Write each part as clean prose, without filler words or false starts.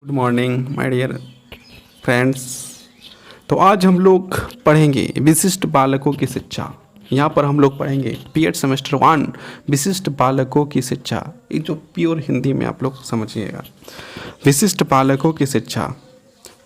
Good morning my dear friends. तो आज हम लोग पढ़ेंगे विशिष्ट बालकों की शिक्षा। यहाँ पर हम लोग पढ़ेंगे बीएड सेमेस्टर 1 विशिष्ट बालकों की शिक्षा। ये जो प्योर हिंदी में आप लोग समझिएगा, विशिष्ट बालकों की शिक्षा।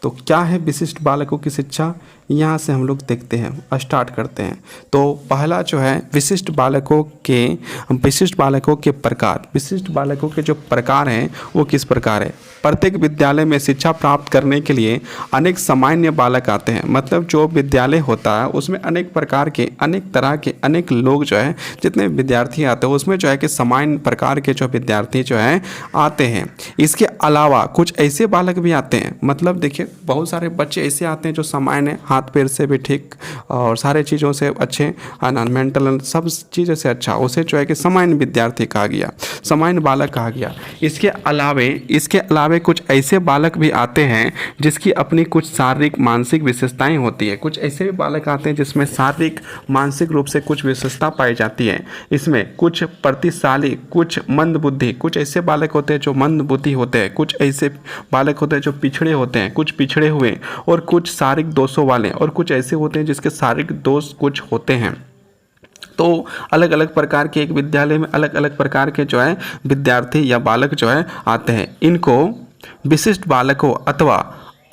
तो क्या है विशिष्ट बालकों की शिक्षा, यहाँ से हम लोग देखते हैं, स्टार्ट करते हैं। तो पहला जो है विशिष्ट बालकों के प्रकार। विशिष्ट बालकों के जो प्रकार हैं वो किस प्रकार है। प्रत्येक विद्यालय में शिक्षा प्राप्त करने के लिए अनेक सामान्य बालक आते हैं। मतलब जो विद्यालय होता है उसमें अनेक प्रकार के, अनेक तरह के, अनेक लोग जो है, जितने विद्यार्थी आते हैं उसमें जो है कि सामान्य प्रकार के जो विद्यार्थी जो है आते हैं। इसके अलावा कुछ ऐसे बालक भी आते हैं, मतलब देखिए बहुत सारे बच्चे ऐसे आते हैं जो सामान्य, हाथ पैर से भी ठीक और सारे चीज़ों से अच्छे, मेंटल सब चीज़ों से अच्छा, उसे जो है कि सामान्य विद्यार्थी कहा गया, सामान्य बालक कहा गया। इसके अलावे कुछ ऐसे बालक भी आते हैं जिसकी अपनी कुछ शारीरिक मानसिक विशेषताएं होती है। कुछ ऐसे भी बालक आते हैं जिसमें शारीरिक मानसिक रूप से कुछ विशेषता पाई जाती है। इसमें कुछ प्रतिशाली, कुछ मंद बुद्धि, कुछ ऐसे बालक होते हैं जो मंद बुद्धि होते हैं, कुछ ऐसे बालक होते हैं जो पिछड़े होते हैं, कुछ पिछड़े हुए, और कुछ शारीरिक दोषों वाले, और कुछ ऐसे होते हैं जिसके शारीरिक दोष कुछ होते हैं। तो अलग अलग प्रकार के एक विद्यालय में अलग अलग प्रकार के जो है विद्यार्थी या बालक जो है आते हैं। इनको विशिष्ट बालकों अथवा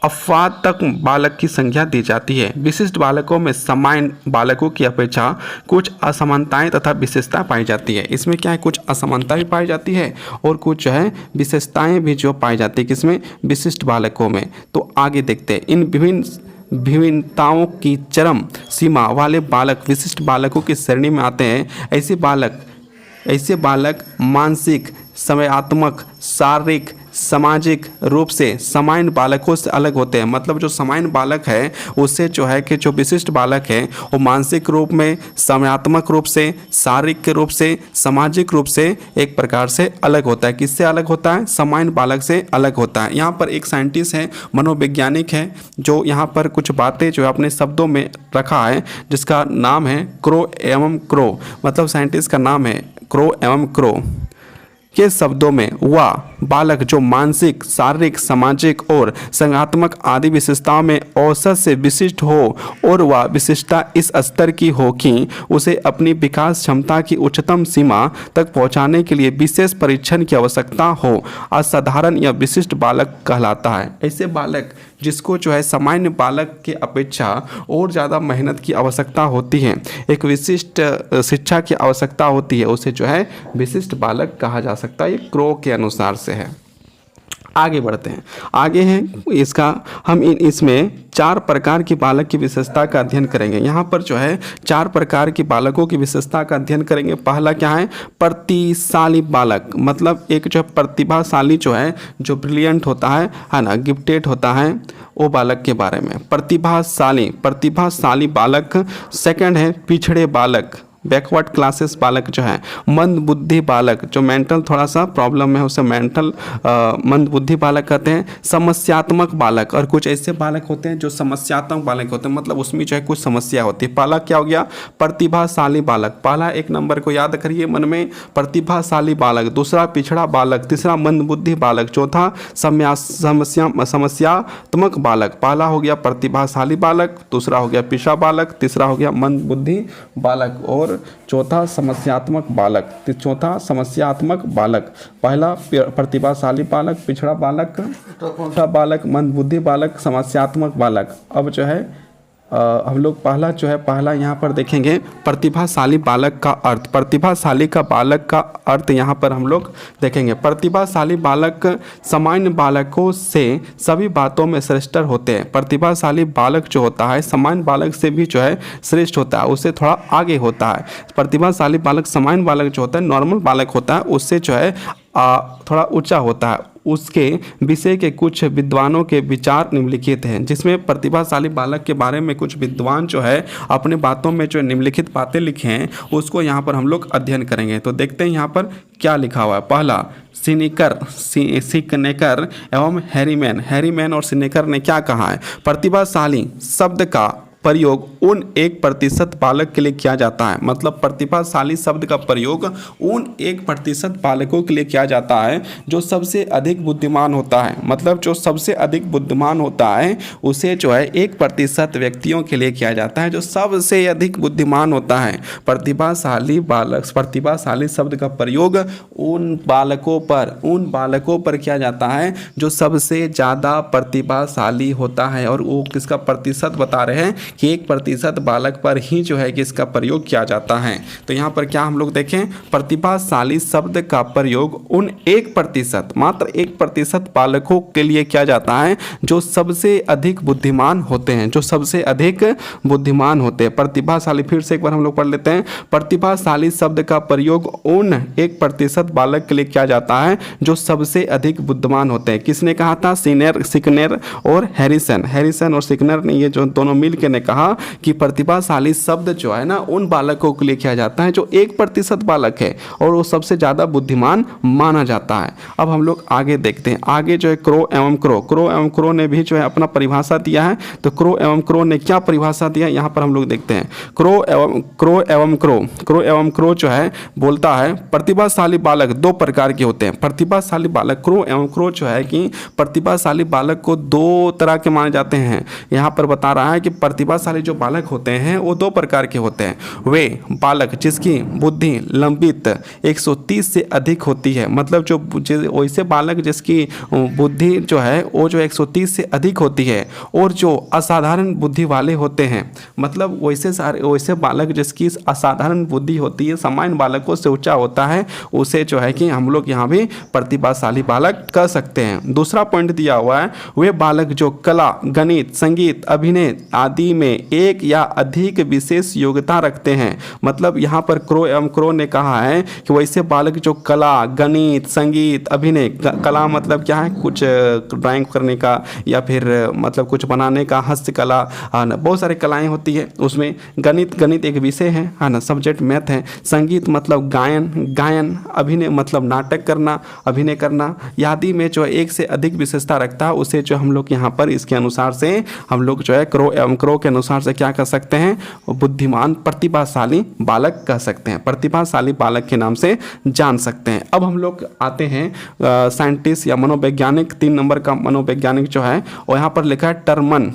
अपवादक बालक की संज्ञा दी जाती है। विशिष्ट बालकों में सामान्य बालकों की अपेक्षा कुछ असमानताएं तथा विशेषता पाई जाती है। इसमें क्या है, कुछ असमानता भी पाई जाती है और कुछ जो है विशेषताएं भी जो पाई जाती है किसमें, विशिष्ट बालकों में। तो आगे देखते हैं, इन विभिन्नताओं की चरम सीमा वाले बालक विशिष्ट बालकों की श्रेणी में आते हैं। ऐसे बालक मानसिक, समयात्मक, शारीरिक, सामाजिक रूप से सामान्य बालकों से अलग होते हैं। मतलब जो सामान्य बालक है उससे जो है कि जो विशिष्ट बालक है वो मानसिक रूप में, समयात्मक रूप से, शारीरिक के रूप से, सामाजिक रूप से एक प्रकार से अलग होता है। किससे अलग होता है, सामान्य बालक से अलग होता है। यहाँ पर एक साइंटिस्ट है, मनोवैज्ञानिक है, जो यहाँ पर कुछ बातें जो है अपने शब्दों में रखा है, जिसका नाम है क्रो एवं क्रो। मतलब साइंटिस्ट का नाम है क्रो एवं क्रो के शब्दों में वह बालक जो मानसिक, शारीरिक, सामाजिक और संज्ञानात्मक आदि विशेषताओं में औसत से विशिष्ट हो और वह विशिष्टता इस स्तर की हो कि उसे अपनी विकास क्षमता की उच्चतम सीमा तक पहुंचाने के लिए विशेष परीक्षण की आवश्यकता हो, असाधारण या विशिष्ट बालक कहलाता है। ऐसे बालक जिसको जो है सामान्य बालक के अपेक्षा और ज़्यादा मेहनत की आवश्यकता होती है, एक विशिष्ट शिक्षा की आवश्यकता होती है, उसे जो है विशिष्ट बालक कहा जा सकता है। ये क्रो के अनुसार से है। आगे बढ़ते हैं, आगे हैं इसका हम इसमें 4 प्रकार की बालक की विशेषता का अध्ययन करेंगे। यहाँ पर जो है 4 प्रकार की बालकों की विशेषता का अध्ययन करेंगे। पहला क्या है, प्रतिशाली बालक। मतलब एक जो प्रतिभाशाली जो है, जो ब्रिलियंट होता है ना, गिफ्टेड होता है, वो बालक के बारे में प्रतिभाशाली बालक। सेकंड है पिछड़े बालक, बैकवर्ड क्लासेस बालक जो है। मंद बुद्धि बालक, जो मेंटल थोड़ा सा प्रॉब्लम है उसे मेंटल मंद बुद्धि बालक कहते हैं। समस्यात्मक बालक, और कुछ ऐसे बालक होते हैं जो समस्यात्मक बालक होते हैं, मतलब उसमें जो है कुछ समस्या होती है। पहला क्या हो गया, प्रतिभाशाली बालक। पहला 1 नंबर को याद करिए मन में, प्रतिभाशाली बालक। दूसरा पिछड़ा बालक, तीसरा मंद बुद्धि बालक, चौथा समस्यात्मक बालक। पहला हो गया प्रतिभाशाली बालक, दूसरा हो गया पिछड़ा बालक, तीसरा हो गया मंद बुद्धि बालक और चौथा समस्यात्मक बालक। पहला प्रतिभाशाली बालक, पिछड़ा बालक, मंद बुद्धि बालक, समस्यात्मक बालक। अब जो है हम लोग पहला यहाँ पर देखेंगे प्रतिभाशाली बालक का अर्थ। प्रतिभाशाली का बालक का अर्थ यहाँ पर हम लोग देखेंगे। प्रतिभाशाली बालक सामान्य बालकों से सभी बातों में श्रेष्ठ होते हैं। प्रतिभाशाली बालक जो होता है सामान्य बालक से भी जो है श्रेष्ठ होता है, उससे थोड़ा आगे होता है। प्रतिभाशाली बालक सामान्य बालक जो होता है, नॉर्मल बालक होता है, उससे जो है थोड़ा ऊंचा होता है। उसके विषय के कुछ विद्वानों के विचार निम्नलिखित हैं, जिसमें प्रतिभाशाली बालक के बारे में कुछ विद्वान जो है अपने बातों में जो निम्नलिखित बातें लिखे हैं उसको यहाँ पर हम लोग अध्ययन करेंगे। तो देखते हैं यहाँ पर क्या लिखा हुआ है। पहला, सिनेकर एवं हैरीमैन और सिनेकर ने क्या कहा है। प्रतिभाशाली शब्द का प्रयोग उन 1% बालक के लिए किया जाता है। मतलब प्रतिभाशाली शब्द का प्रयोग उन 1% बालकों के लिए किया जाता है जो सबसे अधिक बुद्धिमान होता है। मतलब जो सबसे अधिक बुद्धिमान होता है उसे जो है 1% व्यक्तियों के लिए किया जाता है जो सबसे अधिक बुद्धिमान होता है। प्रतिभाशाली बालक, प्रतिभाशाली शब्द का प्रयोग उन बालकों पर किया जाता है जो सबसे ज़्यादा प्रतिभाशाली होता है। और वो किसका प्रतिशत बता रहे हैं कि 1% बालक पर ही जो है कि इसका प्रयोग किया जाता है। तो यहाँ पर क्या हम लोग देखें, प्रतिभाशाली शब्द का प्रयोग उन 1%, मात्र 1% बालकों के लिए किया जाता है जो सबसे अधिक बुद्धिमान होते हैं, जो सबसे अधिक बुद्धिमान होते हैं। प्रतिभाशाली, फिर से एक बार हम लोग पढ़ लेते हैं। प्रतिभाशाली शब्द का प्रयोग उन 1% बालक के लिए किया जाता है जो सबसे अधिक बुद्धिमान होते हैं। किसने कहा था? सिकनेर और हैरिसन और सिकनर ने, ये जो दोनों मिल के ने कहा कि प्रतिभाशाली शब्द जो है ना उन बालकों के लिए किया जाता है जो 1% बालक है और वो सबसे ज़्यादा बुद्धिमान माना जाता है। अब हम लोग आगे देखते हैं। आगे जो है क्रो एवं क्रो ने भी जो है अपना परिभाषा दिया है। तो क्रो एवं क्रो ने क्या परिभाषा दिया, यहाँ पर हम लोग देखते हैं। क्रो एवं क्रो जो है बोलता है प्रतिभाशाली बालक 2 प्रकार के होते हैं। प्रतिभाशाली बालक, क्रो एवं क्रो जो है कि प्रतिभाशाली बालक को 2 तरह के माने जाते हैं। यहाँ पर बता रहा है कि प्रतिभाशाली जो बालक होते हैं वो 2 प्रकार के होते हैं। वे बालक जिसकी बुद्धि लंबित 130 से अधिक होती है। मतलब जो वैसे बालक जिसकी बुद्धि जो है वो जो 130 से अधिक होती है और जो असाधारण बुद्धि वाले होते हैं। मतलब वैसे बालक जिसकी असाधारण बुद्धि होती है, सामान्य बालकों से ऊंचा होता है, उसे जो है कि हम लोग यहाँ भी प्रतिभाशाली बालक कह सकते हैं। दूसरा पॉइंट दिया हुआ है, वे बालक जो कला, गणित, संगीत, अभिनय आदि में एक या अधिक विशेष योग्यता रखते हैं। मतलब यहाँ पर क्रो एवं क्रो ने कहा है कि वैसे बालक जो कला, गणित, संगीत, अभिनय, कला मतलब क्या है, कुछ ड्राइंग करने का या फिर मतलब कुछ बनाने का, हस्तकला, बहुत सारी कलाएं होती है उसमें। गणित एक विषय है ना, सब्जेक्ट मैथ है। संगीत मतलब गायन, अभिनय मतलब नाटक करना, अभिनय करना, आदि में जो एक से अधिक विशेषता रखता है उसे जो हम लोग यहाँ पर इसके अनुसार से हम लोग जो है क्रो एवं क्रो के अनुसार से क्या कर सकते हैं, बुद्धिमान प्रतिभाशाली बालक कह सकते हैं, प्रतिभाशाली बालक के नाम से जान सकते हैं। अब हम लोग आते हैं साइंटिस्ट या मनोवैज्ञानिक, 3 नंबर का मनोवैज्ञानिक जो है, और यहाँ पर लिखा है टर्मन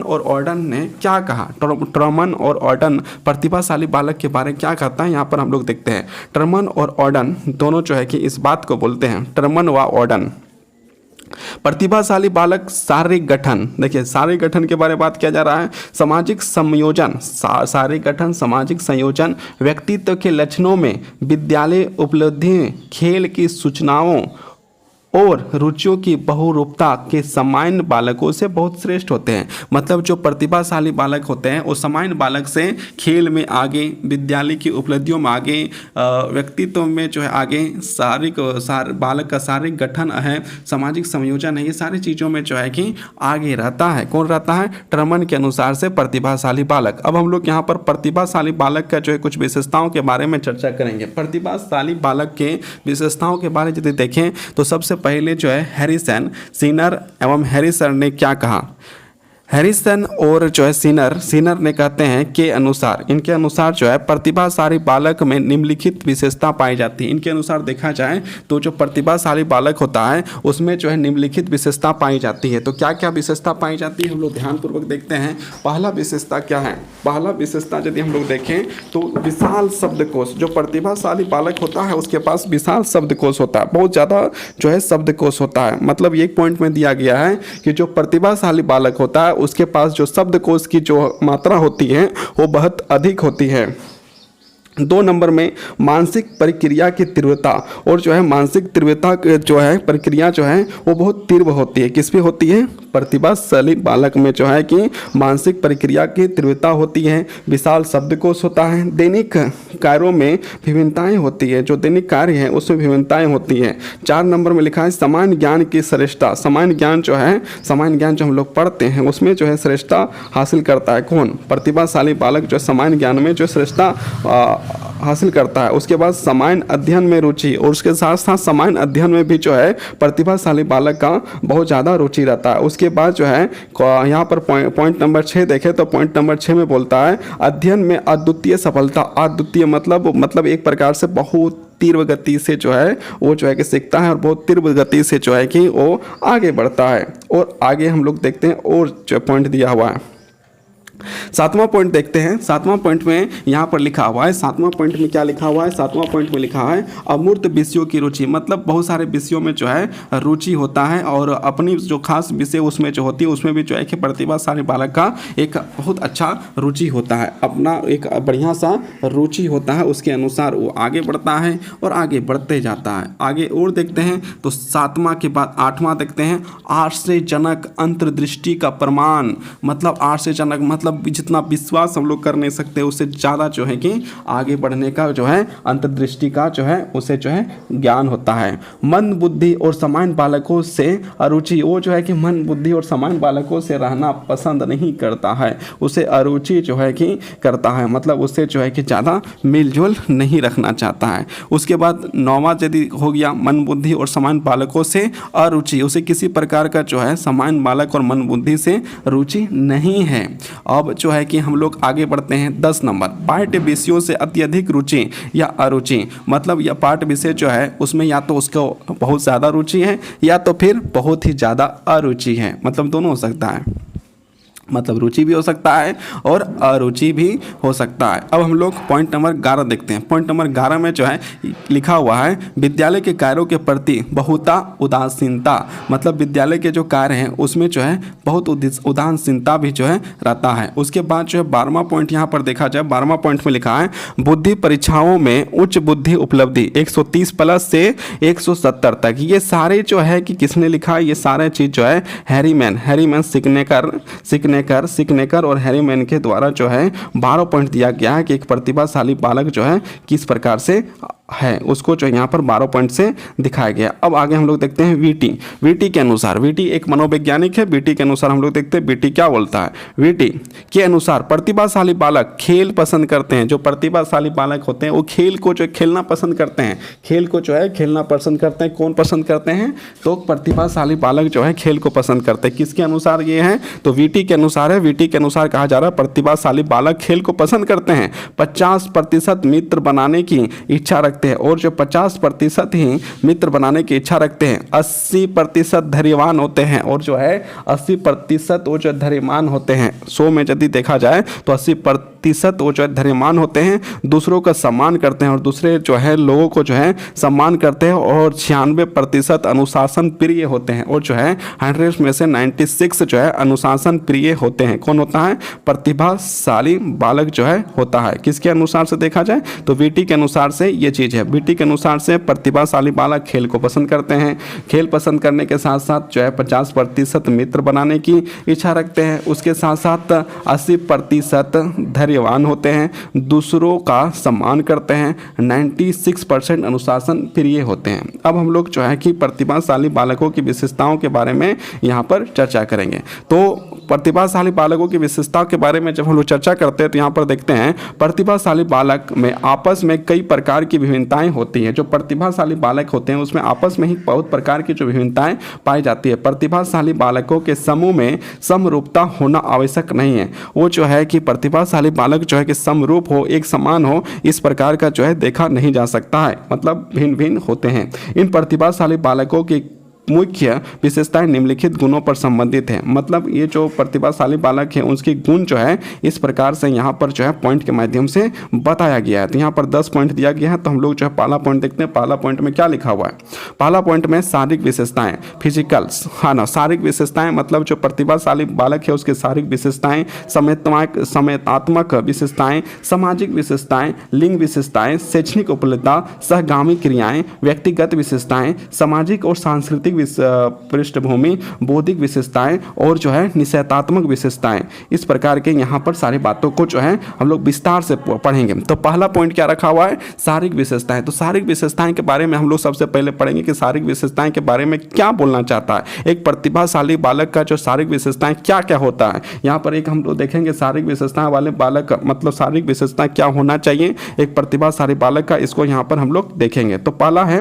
और ऑर्डन ने क्या कहा। टर्मन और ऑर्डन प्रतिभाशाली बालक के बारे में क्या कहता है, यहाँ पर हम लोग देखते हैं। टर्मन और ऑर्डन दोनों जो है कि इस बात को बोलते हैं, टर्मन व ऑर्डन, प्रतिभाशाली बालक शारीरिक गठन, देखिए शारीरिक गठन के बारे में बात किया जा रहा है। सामाजिक संयोजन, शारीरिक गठन, सामाजिक संयोजन, व्यक्तित्व के लक्षणों में विद्यालय उपलब्धि, खेल की सूचनाओं और रुचियों की बहुरूपता के सामान्य बालकों से बहुत श्रेष्ठ होते हैं। मतलब जो प्रतिभाशाली बालक होते हैं वो सामान्य बालक से खेल में आगे, विद्यालय की उपलब्धियों में आगे, व्यक्तित्व में जो है आगे, बालक का शारीरिक गठन है, सामाजिक संयोजन है, ये सारी चीज़ों में जो है कि आगे रहता है। कौन रहता है? टर्मन के अनुसार से प्रतिभाशाली बालक। अब हम लोग यहाँ पर प्रतिभाशाली बालक का जो है कुछ विशेषताओं के बारे में चर्चा करेंगे। प्रतिभाशाली बालक के विशेषताओं के बारे में यदि देखें तो सबसे पहले जो है हैरिसन, सिनर एवं हैरिसन ने क्या कहा। हैरिसन और जो है सीनर ने कहते हैं के अनुसार, इनके अनुसार जो है प्रतिभाशाली बालक में निम्नलिखित विशेषता पाई जाती है। इनके अनुसार देखा जाए तो जो प्रतिभाशाली बालक होता है उसमें जो है निम्नलिखित विशेषता पाई जाती है। तो क्या क्या विशेषता पाई जाती है हम लोग ध्यानपूर्वक देखते हैं। पहला विशेषता क्या है? पहला विशेषता यदि हम लोग देखें तो विशाल शब्दकोश। जो प्रतिभाशाली बालक होता है उसके पास विशाल शब्दकोश होता है, बहुत ज़्यादा जो है शब्दकोश होता है। मतलब एक पॉइंट में दिया गया है कि जो प्रतिभाशाली बालक होता है उसके पास जो शब्दकोश की जो मात्रा होती है वो बहुत अधिक होती है। 2 नंबर में मानसिक प्रक्रिया की तीव्रता, और जो है मानसिक तीव्रता जो है प्रक्रिया जो है वो बहुत तीव्र होती है। किस पे होती है? प्रतिभाशाली बालक में जो है कि मानसिक प्रक्रिया की तीव्रता होती है, विशाल शब्दकोश होता है, दैनिक कार्यों में विभिन्नताएं होती है, जो दैनिक कार्य है उसमें विभिन्नताएं होती हैं। 4 नंबर में लिखा है सामान्य ज्ञान की श्रेष्ठता। सामान्य ज्ञान जो है, सामान्य ज्ञान जो हम लोग पढ़ते हैं उसमें जो है श्रेष्ठता हासिल करता है कौन? प्रतिभाशाली बालक जो सामान्य ज्ञान में जो श्रेष्ठता हासिल करता है। उसके बाद सामान्य अध्ययन में रुचि, और उसके साथ साथ सामान्य अध्ययन में भी जो है प्रतिभाशाली बालक का बहुत ज़्यादा रुचि रहता है। उसके बाद जो है यहाँ पर पॉइंट नंबर 6 देखें तो पॉइंट नंबर 6 में बोलता है अध्ययन में अद्वितीय सफलता। अद्वितीय मतलब एक प्रकार से बहुत तीव्र गति से जो है वो जो है कि सीखता है और बहुत तीव्र गति से जो है कि वो आगे बढ़ता है। और आगे हम लोग देखते हैं और जो पॉइंट दिया हुआ है, 7वां पॉइंट देखते हैं। 7वां पॉइंट में यहाँ पर लिखा हुआ है, 7वां पॉइंट में क्या लिखा हुआ है, 7वां पॉइंट में लिखा है अमूर्त विषयों की रुचि। मतलब बहुत सारे विषयों में जो है रुचि होता है और अपनी जो खास विषय उसमें जो होती है उसमें भी जो है कि प्रतिभाशाली बालक का एक बहुत अच्छा रुचि होता है, अपना एक बढ़िया सा रुचि होता है, उसके अनुसार वो आगे बढ़ता है और आगे बढ़ते जाता है। आगे और देखते हैं तो 7वां के बाद 8वां देखते हैं आश्चर्यजनक अंतर्दृष्टि का प्रमाण। मतलब आश्चर्यजनक मतलब जितना विश्वास हम लोग कर नहीं सकते उससे ज़्यादा जो है कि आगे बढ़ने का जो है अंतर्दृष्टि का जो है उसे जो है ज्ञान होता है। मंद बुद्धि और सामान्य बालकों से अरुचि, वो जो है कि मंद बुद्धि और सामान्य बालकों से रहना पसंद नहीं करता है, उसे अरुचि जो है कि करता है, मतलब उससे जो है कि ज़्यादा मिलजुल नहीं रखना चाहता है। उसके बाद 9वां यदि हो गया मंद बुद्धि और सामान्य बालकों से अरुचि, उसे किसी प्रकार का जो है सामान्य बालक और मंद बुद्धि से रुचि नहीं है। अब जो है कि हम लोग आगे बढ़ते हैं 10 नंबर पाठ्य विषयों से अत्यधिक रुचि या अरुचि। मतलब यह पाठ्य विषय जो है उसमें या तो उसको बहुत ज़्यादा रुचि है या तो फिर बहुत ही ज़्यादा अरुचि है, मतलब दोनों हो सकता है, मतलब रुचि भी हो सकता है और अरुचि भी हो सकता है। अब हम लोग पॉइंट नंबर 11 देखते हैं। पॉइंट नंबर 11 में जो है लिखा हुआ है विद्यालय के कार्यों के प्रति बहुता उदासीनता। मतलब विद्यालय के जो कार्य हैं उसमें जो है बहुत उदासीनता भी जो है रहता है। उसके बाद जो है 12वां पॉइंट यहाँ पर देखा जाए, 12वां पॉइंट में लिखा है बुद्धि परीक्षाओं में उच्च बुद्धि उपलब्धि 130 प्लस से 170 तक। ये सारे जो है कि किसने लिखा है, ये सारे चीज़ जो है हैरीमैन सिग्नेकर और हैरीमैन के द्वारा जो है 12 पॉइंट दिया गया है कि एक प्रतिभाशाली बालक जो है किस प्रकार से है, उसको जो यहाँ पर 12 पॉइंट से दिखाया गया। अब आगे हम लोग देखते हैं वीटी के अनुसार, वीटी एक मनोवैज्ञानिक है, वीटी के अनुसार हम लोग देखते हैं वीटी क्या बोलता है। वीटी के अनुसार प्रतिभाशाली बालक खेल पसंद करते हैं। जो प्रतिभाशाली बालक होते हैं वो खेल को जो खेलना पसंद करते हैं, खेल को जो है खेलना पसंद करते हैं। कौन पसंद करते हैं, तो प्रतिभाशाली बालक जो है खेल को पसंद करते हैं। किसके अनुसार ये है, तो वीटी के अनुसार है। वीटी के अनुसार कहा जा रहा है प्रतिभाशाली बालक खेल को पसंद करते हैं, 50% मित्र बनाने की इच्छा रखते हैं, और जो 50% ही मित्र बनाने की इच्छा रखते हैं, 80% धैर्यवान होते हैं, और जो है 80% वो जो धैर्यवान होते हैं, 100 में यदि देखा जाए तो 80% वो जो है धैर्यवान होते हैं, दूसरों का सम्मान करते हैं और दूसरे जो है लोगों को जो है सम्मान करते हैं, और 96% अनुशासन प्रिय होते हैं, और जो है 100 में से 96 जो है अनुशासन प्रिय होते हैं। कौन होता है, प्रतिभाशाली बालक जो है होता है। किसके अनुसार से देखा जाए, तो वीटी के अनुसार से ये चीज़ है। वीटी के अनुसार से प्रतिभाशाली बालक खेल को पसंद करते हैं, खेल पसंद करने के साथ साथ जो है 50% मित्र बनाने की इच्छा रखते हैं, उसके साथ साथ 80% धैर्यवान होते हैं, दूसरों का सम्मान करते हैं, 96% अनुशासन प्रिय होते हैं। अब हम लोग जो है कि प्रतिभाशाली बालकों की विशेषताओं के बारे में यहाँ पर चर्चा करेंगे। तो प्रतिभाशाली बालकों की विशेषताओं के बारे में जब हम लोग चर्चा करते हैं तो यहाँ पर देखते हैं प्रतिभाशाली बालक में आपस में कई प्रकार की विभिन्नताएं होती हैं। जो प्रतिभाशाली बालक होते हैं उसमें आपस में ही बहुत प्रकार की जो विभिन्नताएं पाई जाती है। प्रतिभाशाली बालकों के समूह में समरूपता होना आवश्यक नहीं है। वो जो है कि प्रतिभाशाली बालक जो है कि समरूप हो, एक समान हो, इस प्रकार का जो है देखा नहीं जा सकता है, मतलब भिन्न भिन्न होते हैं। इन प्रतिभाशाली बालकों की मुख्य विशेषताएं निम्नलिखित गुणों पर संबंधित है। मतलब ये जो प्रतिभाशाली बालक है उसके गुण जो है इस प्रकार से यहाँ पर जो है पॉइंट के माध्यम से बताया गया है। तो यहाँ पर 10 पॉइंट दिया गया है। तो हम लोग जो है पहला पॉइंट देखते हैं। पहला पॉइंट में क्या लिखा हुआ है, पहला पॉइंट में शारीरिक विशेषताएं, फिजिकल्स, हाँ ना, शारीरिक विशेषताएं मतलब जो प्रतिभाशाली बालक है उसके शारीरिक विशेषताएं, संवेदनात्मक विशेषताएं, सामाजिक विशेषताएं, लिंग विशेषताएं, शैक्षणिक उपलब्धता, सहगामी क्रियाएं, व्यक्तिगत विशेषताएं, सामाजिक और सांस्कृतिक नैतिक पृष्ठभूमि, बौद्धिक विशेषताएं और जो है निश्चयात्मक विशेषताएं, इस प्रकार के यहाँ पर सारी बातों को जो है हम लोग विस्तार से पढ़ेंगे। तो पहला पॉइंट क्या रखा हुआ है, शारीरिक विशेषताएं। तो शारीरिक विशेषताएं के बारे में हम लोग सबसे पहले पढ़ेंगे कि शारीरिक विशेषताएं के बारे में क्या बोलना चाहता है, एक प्रतिभाशाली बालक का जो शारीरिक विशेषताएं क्या क्या होता है। यहाँ पर एक हम लोग देखेंगे शारीरिक विशेषताएं वाले बालक मतलब शारीरिक विशेषताएं क्या होना चाहिए एक प्रतिभाशाली बालक का, इसको यहाँ पर हम लोग देखेंगे। तो पहला है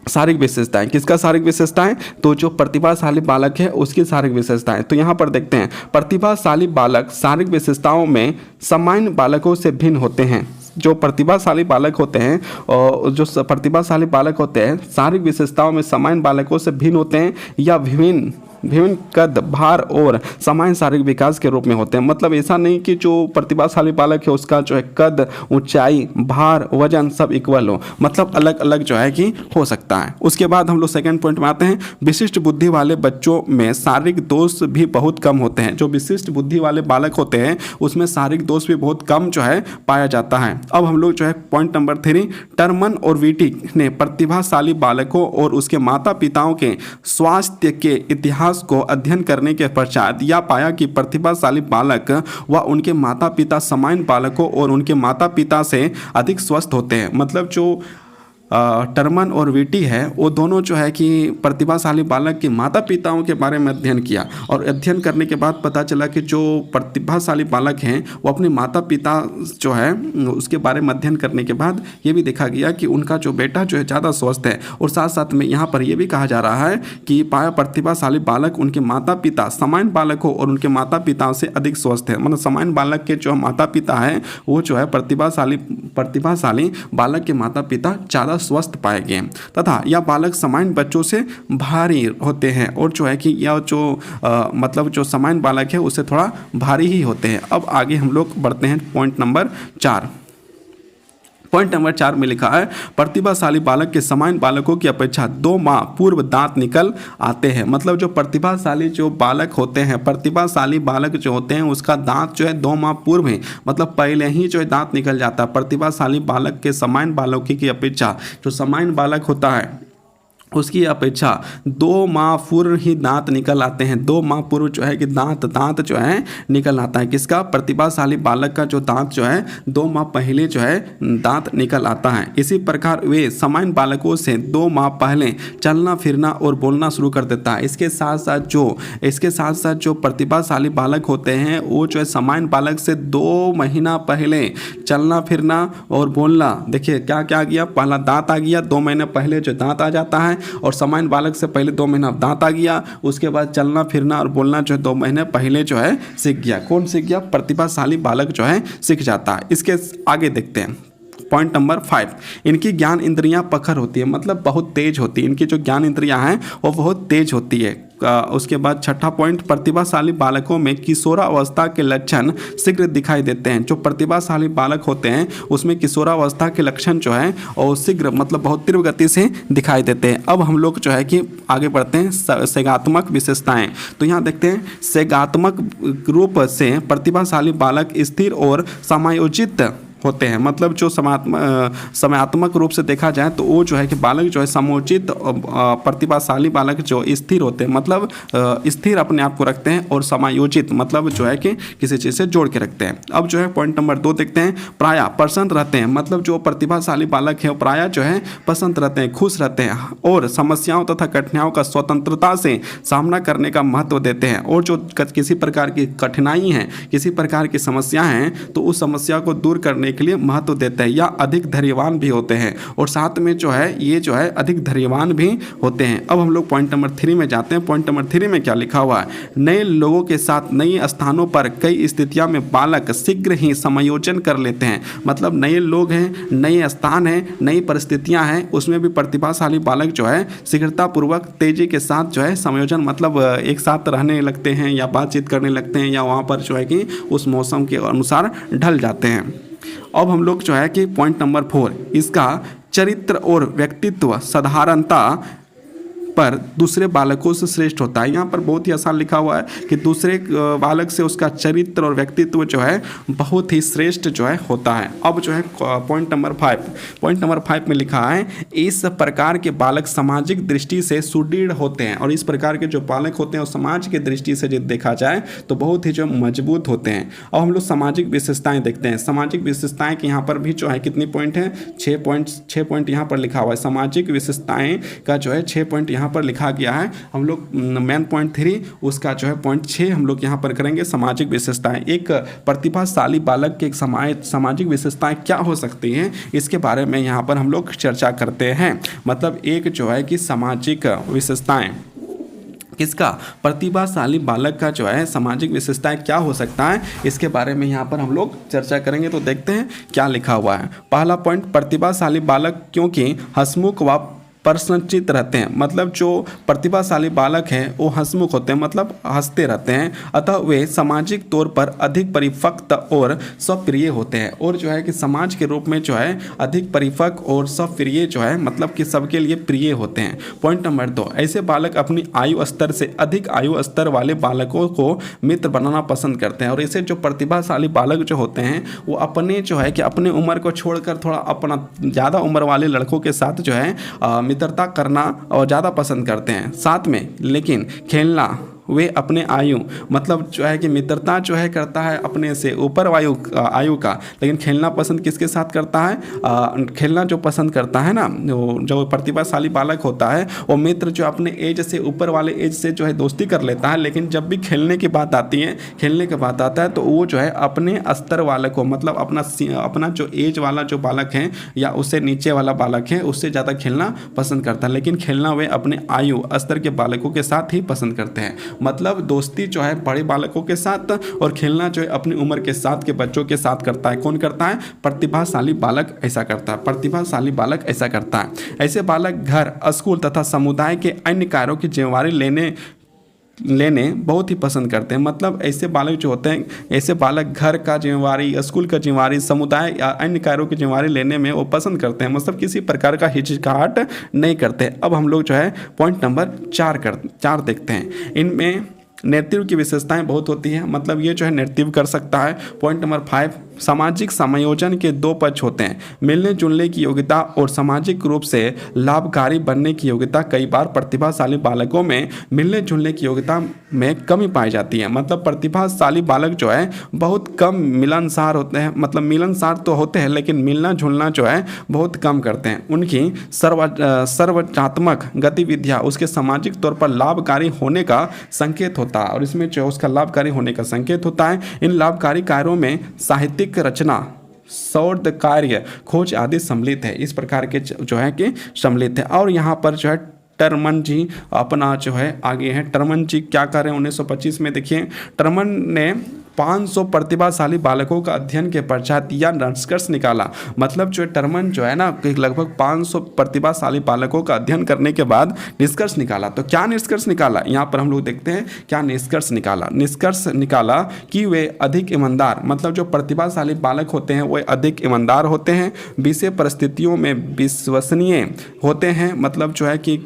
शारीरिक विशेषताएं। किसका शारीरिक विशेषताएं, तो जो प्रतिभाशाली बालक है उसकी शारीरिक विशेषताएं। तो यहाँ पर देखते हैं प्रतिभाशाली बालक शारीरिक विशेषताओं में सामान्य बालकों से भिन्न होते हैं। जो प्रतिभाशाली बालक होते हैं और जो प्रतिभाशाली बालक होते हैं शारीरिक विशेषताओं में सामान्य बालकों से भिन्न होते हैं या विभिन्न कद, भार और सामान्य शारीरिक विकास के रूप में होते हैं। मतलब ऐसा नहीं कि जो प्रतिभाशाली बालक है उसका जो है कद, ऊंचाई, भार, वजन सब इक्वल हो, मतलब अलग अलग जो है कि हो सकता है। उसके बाद हम लोग सेकंड पॉइंट में आते हैं, विशिष्ट बुद्धि वाले बच्चों में शारीरिक दोष भी बहुत कम होते हैं। जो विशिष्ट बुद्धि वाले बालक होते हैं उसमें शारीरिक दोष भी बहुत कम जो है पाया जाता है। अब हम लोग जो है पॉइंट नंबर 3, टर्मन और वीटिक ने प्रतिभाशाली बालकों और उसके माता पिताओं के स्वास्थ्य के इतिहास को अध्ययन करने के पश्चात यह पाया कि प्रतिभाशाली बालक व उनके माता पिता सामान्य बालकों और उनके माता पिता से अधिक स्वस्थ होते हैं। मतलब जो टर्मन और वीटी है वो दोनों जो है कि प्रतिभाशाली बालक के माता पिताओं के बारे में अध्ययन किया और अध्ययन करने के बाद पता चला कि जो प्रतिभाशाली बालक हैं वो अपने माता पिता जो है उसके बारे में अध्ययन करने के बाद ये भी देखा गया कि उनका जो बेटा जो है ज़्यादा स्वस्थ है। और साथ साथ में यहाँ पर यह भी कहा जा रहा है कि पाया प्रतिभाशाली बालक उनके माता पिता सामान्य बालकों और उनके माता पिताओं से अधिक स्वस्थ है। मतलब सामान्य बालक के जो माता पिता हैं वो जो है प्रतिभाशाली बालक के माता पिता ज़्यादा स्वस्थ पाए गए तथा यह बालक सामान्य बच्चों से भारी होते हैं और जो है कि यह जो मतलब जो सामान्य बालक है उससे थोड़ा भारी ही होते हैं। अब आगे हम लोग बढ़ते हैं पॉइंट नंबर 4। पॉइंट नंबर 4 में लिखा है प्रतिभाशाली बालक के सामान्य बालकों की अपेक्षा 2 माह पूर्व दांत निकल आते हैं। मतलब जो प्रतिभाशाली जो बालक होते हैं, प्रतिभाशाली बालक जो होते हैं उसका दांत जो है 2 माह पूर्व है, मतलब पहले ही जो है दांत निकल जाता है। प्रतिभाशाली बालक के सामान्य बालकों की अपेक्षा जो सामान्य बालक होता है उसकी अपेक्षा 2 माह पूर्व ही दांत निकल आते हैं। 2 माह पूर्व जो है कि दांत जो है निकल आता है। किसका, प्रतिभाशाली बालक का जो दांत जो है 2 माह पहले जो है दांत निकल आता है। इसी प्रकार वे सामान्य बालकों से 2 माह पहले चलना फिरना और बोलना शुरू कर देता है। इसके साथ साथ जो प्रतिभाशाली बालक होते हैं वो जो है सामान्य बालक से 2 महीना पहले चलना फिरना और बोलना, देखिए क्या क्या गया, पहला दांत आ गया, 2 महीने पहले जो दांत आ जाता है और सामान्य बालक से पहले 2 महीना दांत आ गया, उसके बाद चलना फिरना और बोलना जो है 2 महीने पहले जो है सीख गया। कौन सीख गया, प्रतिभाशाली बालक जो है सीख जाता है। इसके आगे देखते हैं पॉइंट नंबर 5, इनकी ज्ञान इंद्रियां प्रखर होती है, मतलब बहुत तेज होती है। इनकी जो ज्ञान इंद्रियां हैं वो बहुत तेज होती है। उसके बाद छठा पॉइंट, प्रतिभाशाली बालकों में किशोरावस्था के लक्षण शीघ्र दिखाई देते हैं। जो प्रतिभाशाली बालक होते हैं उसमें किशोरावस्था के लक्षण जो है और शीघ्र मतलब बहुत तीव्र गति से दिखाई देते हैं। अब हम लोग जो है कि आगे बढ़ते हैं सेगात्मक विशेषताएं। तो यहाँ देखते हैं सेगात्मक रूप से प्रतिभाशाली बालक स्थिर और समायोजित होते हैं। मतलब जो समयात्मक रूप से देखा जाए तो वो जो है कि बालक जो है समयोजित प्रतिभाशाली बालक जो स्थिर होते हैं, मतलब स्थिर अपने आप को रखते हैं और समायोजित मतलब जो है कि किसी चीज़ से जोड़ के रखते हैं। अब जो है पॉइंट नंबर 2 देखते हैं, प्रायः प्रसन्न रहते हैं। मतलब जो प्रतिभाशाली बालक है वो प्रायः जो है पसंद रहते हैं, खुश रहते हैं और समस्याओं तथा कठिनाइयों का स्वतंत्रता से सामना करने का महत्व देते हैं। और जो किसी प्रकार की कठिनाई है, किसी प्रकार की समस्या हैं तो उस समस्या को दूर करने के लिए महत्व देते हैं या अधिक धैर्यवान भी होते हैं। और साथ में जो है ये जो है अधिक धैर्यवान भी होते हैं। अब हम लोग पॉइंट नंबर 3 में जाते हैं। पॉइंट नंबर 3 में क्या लिखा हुआ है, नए लोगों के साथ नए स्थानों पर कई स्थितियों में बालक शीघ्र ही समायोजन कर लेते हैं। मतलब नए लोग हैं, नए स्थान हैं, नई परिस्थितियां हैं, उसमें भी प्रतिभाशाली बालक जो है शीघ्रतापूर्वक तेजी के साथ जो है समायोजन मतलब एक साथ रहने लगते हैं या बातचीत करने लगते हैं या वहाँ पर जो है कि उस मौसम के अनुसार ढल जाते हैं। अब हम लोग जो है कि पॉइंट नंबर 4, इसका चरित्र और व्यक्तित्व साधारणता पर दूसरे बालकों से श्रेष्ठ होता है। यहाँ पर बहुत ही आसान लिखा हुआ है कि दूसरे बालक से उसका चरित्र और व्यक्तित्व जो है बहुत ही श्रेष्ठ जो है होता है। अब जो है पॉइंट नंबर 5 में लिखा है इस प्रकार के बालक सामाजिक दृष्टि से सुदृढ़ होते हैं, और इस प्रकार के जो बालक होते हैं वो समाज की दृष्टि से जब देखा जाए तो बहुत ही जो मजबूत होते हैं। अब हम लोग सामाजिक विशेषताएं देखते हैं। सामाजिक विशेषताएं के यहाँ पर भी जो है कितनी पॉइंट है, 6 पॉइंट यहाँ पर लिखा हुआ है। सामाजिक विशेषताएं का जो है 6 पॉइंट यहाँ पर लिखा गया है। हम लोग मेन पॉइंट 3 उसका जो है पॉइंट 6 हम लोग यहाँ पर करेंगे सामाजिक विशेषताएं। एक प्रतिभाशाली बालक के सामाजिक विशेषताएं क्या हो सकती हैं, इसके बारे में यहाँ पर हम लोग चर्चा करते हैं। मतलब एक जो है कि सामाजिक विशेषताएं किसका, प्रतिभाशाली बालक का जो है सामाजिक विशेषताएं क्या हो सकता है, इसके बारे में यहाँ पर हम लोग चर्चा करेंगे। तो देखते हैं क्या लिखा हुआ है। पहला पॉइंट, प्रतिभाशाली बालक क्योंकि हंसमुख व प्रसन्नचित्त रहते हैं। मतलब जो प्रतिभाशाली बालक हैं वो हंसमुख होते हैं, मतलब हंसते रहते हैं, अतः वे सामाजिक तौर पर अधिक परिपक्व और स्वप्रिय होते हैं। और जो है कि समाज के रूप में जो है अधिक परिपक्व और स्वप्रिय जो है मतलब कि सबके लिए प्रिय होते हैं। पॉइंट नंबर 2, ऐसे बालक अपनी आयु स्तर से अधिक आयु स्तर वाले बालकों को मित्र बनाना पसंद करते हैं। और ऐसे जो प्रतिभाशाली बालक जो होते हैं वो अपने जो है कि अपने उम्र को छोड़कर थोड़ा अपना ज़्यादा उम्र वाले लड़कों के साथ जो है मित्रता करना और ज़्यादा पसंद करते हैं। साथ में लेकिन खेलना वे अपने आयु मतलब जो है कि मित्रता जो है करता है अपने से ऊपर आयु का, लेकिन खेलना पसंद किसके साथ करता है, खेलना जो पसंद करता है ना, जो प्रतिभाशाली बालक होता है वो मित्र जो अपने एज से ऊपर वाले एज से जो है दोस्ती कर लेता है, लेकिन जब भी खेलने की बात आती है, खेलने की बात आता है तो वो जो है अपने स्तर वाले को मतलब अपना जो एज वाला जो बालक है या उससे नीचे वाला बालक है उससे ज़्यादा खेलना पसंद करता है, लेकिन खेलना वे अपने आयु स्तर के बालकों के साथ ही पसंद करते हैं। मतलब दोस्ती जो है बड़े बालकों के साथ और खेलना जो है अपनी उम्र के साथ के बच्चों के साथ करता है। कौन करता है, प्रतिभाशाली बालक ऐसा करता है, प्रतिभाशाली बालक ऐसा करता है। ऐसे बालक घर, स्कूल तथा समुदाय के अन्य कार्यों की जिम्मेदारी लेने बहुत ही पसंद करते हैं। मतलब ऐसे बालक जो होते हैं, ऐसे बालक घर का जिम्मेवारी, स्कूल का जिम्मेवारी, समुदाय या अन्य कार्यों की जिम्मेवारी लेने में वो पसंद करते हैं, मतलब किसी प्रकार का हिचकिचाहट नहीं करते। अब हम लोग जो है पॉइंट नंबर 4 देखते हैं। इनमें नेतृत्व की विशेषताएं बहुत होती हैं, मतलब ये जो है नेतृत्व कर सकता है। पॉइंट नंबर 5, सामाजिक समायोजन के 2 पक्ष होते हैं, मिलने जुलने की योग्यता और सामाजिक रूप से लाभकारी बनने की योग्यता। कई बार प्रतिभाशाली बालकों में मिलने जुलने की योग्यता में कमी पाई जाती है। मतलब प्रतिभाशाली बालक जो है बहुत कम मिलनसार होते हैं, मतलब मिलनसार तो होते हैं लेकिन मिलना जुलना जो है बहुत कम करते हैं। उनकी सर्वचात्मक गतिविधियाँ उसके सामाजिक तौर पर लाभकारी होने का संकेत होता है, और इसमें जो उसका लाभकारी होने का संकेत होता है। इन लाभकारी कार्यों में साहित्यिक रचना, शोध कार्य, खोज आदि सम्मिलित है। इस प्रकार के जो है कि सम्मिलित है। और यहाँ पर जो है टर्मन जी अपना जो है आगे हैं। टर्मन जी क्या कर रहे हैं 1925 में, देखिए टर्मन ने 500 प्रतिभाशाली बालकों का अध्ययन के पश्चात यह निष्कर्ष निकाला। मतलब जो टर्मन जो है ना लगभग 500 प्रतिभाशाली बालकों का अध्ययन करने के बाद निष्कर्ष निकाला। तो क्या निष्कर्ष निकाला, यहाँ पर हम लोग देखते हैं क्या निष्कर्ष निकाला। निष्कर्ष निकाला कि वे अधिक ईमानदार, मतलब जो प्रतिभाशाली बालक होते हैं वे अधिक ईमानदार होते हैं, विषय परिस्थितियों में विश्वसनीय होते हैं। मतलब जो है कि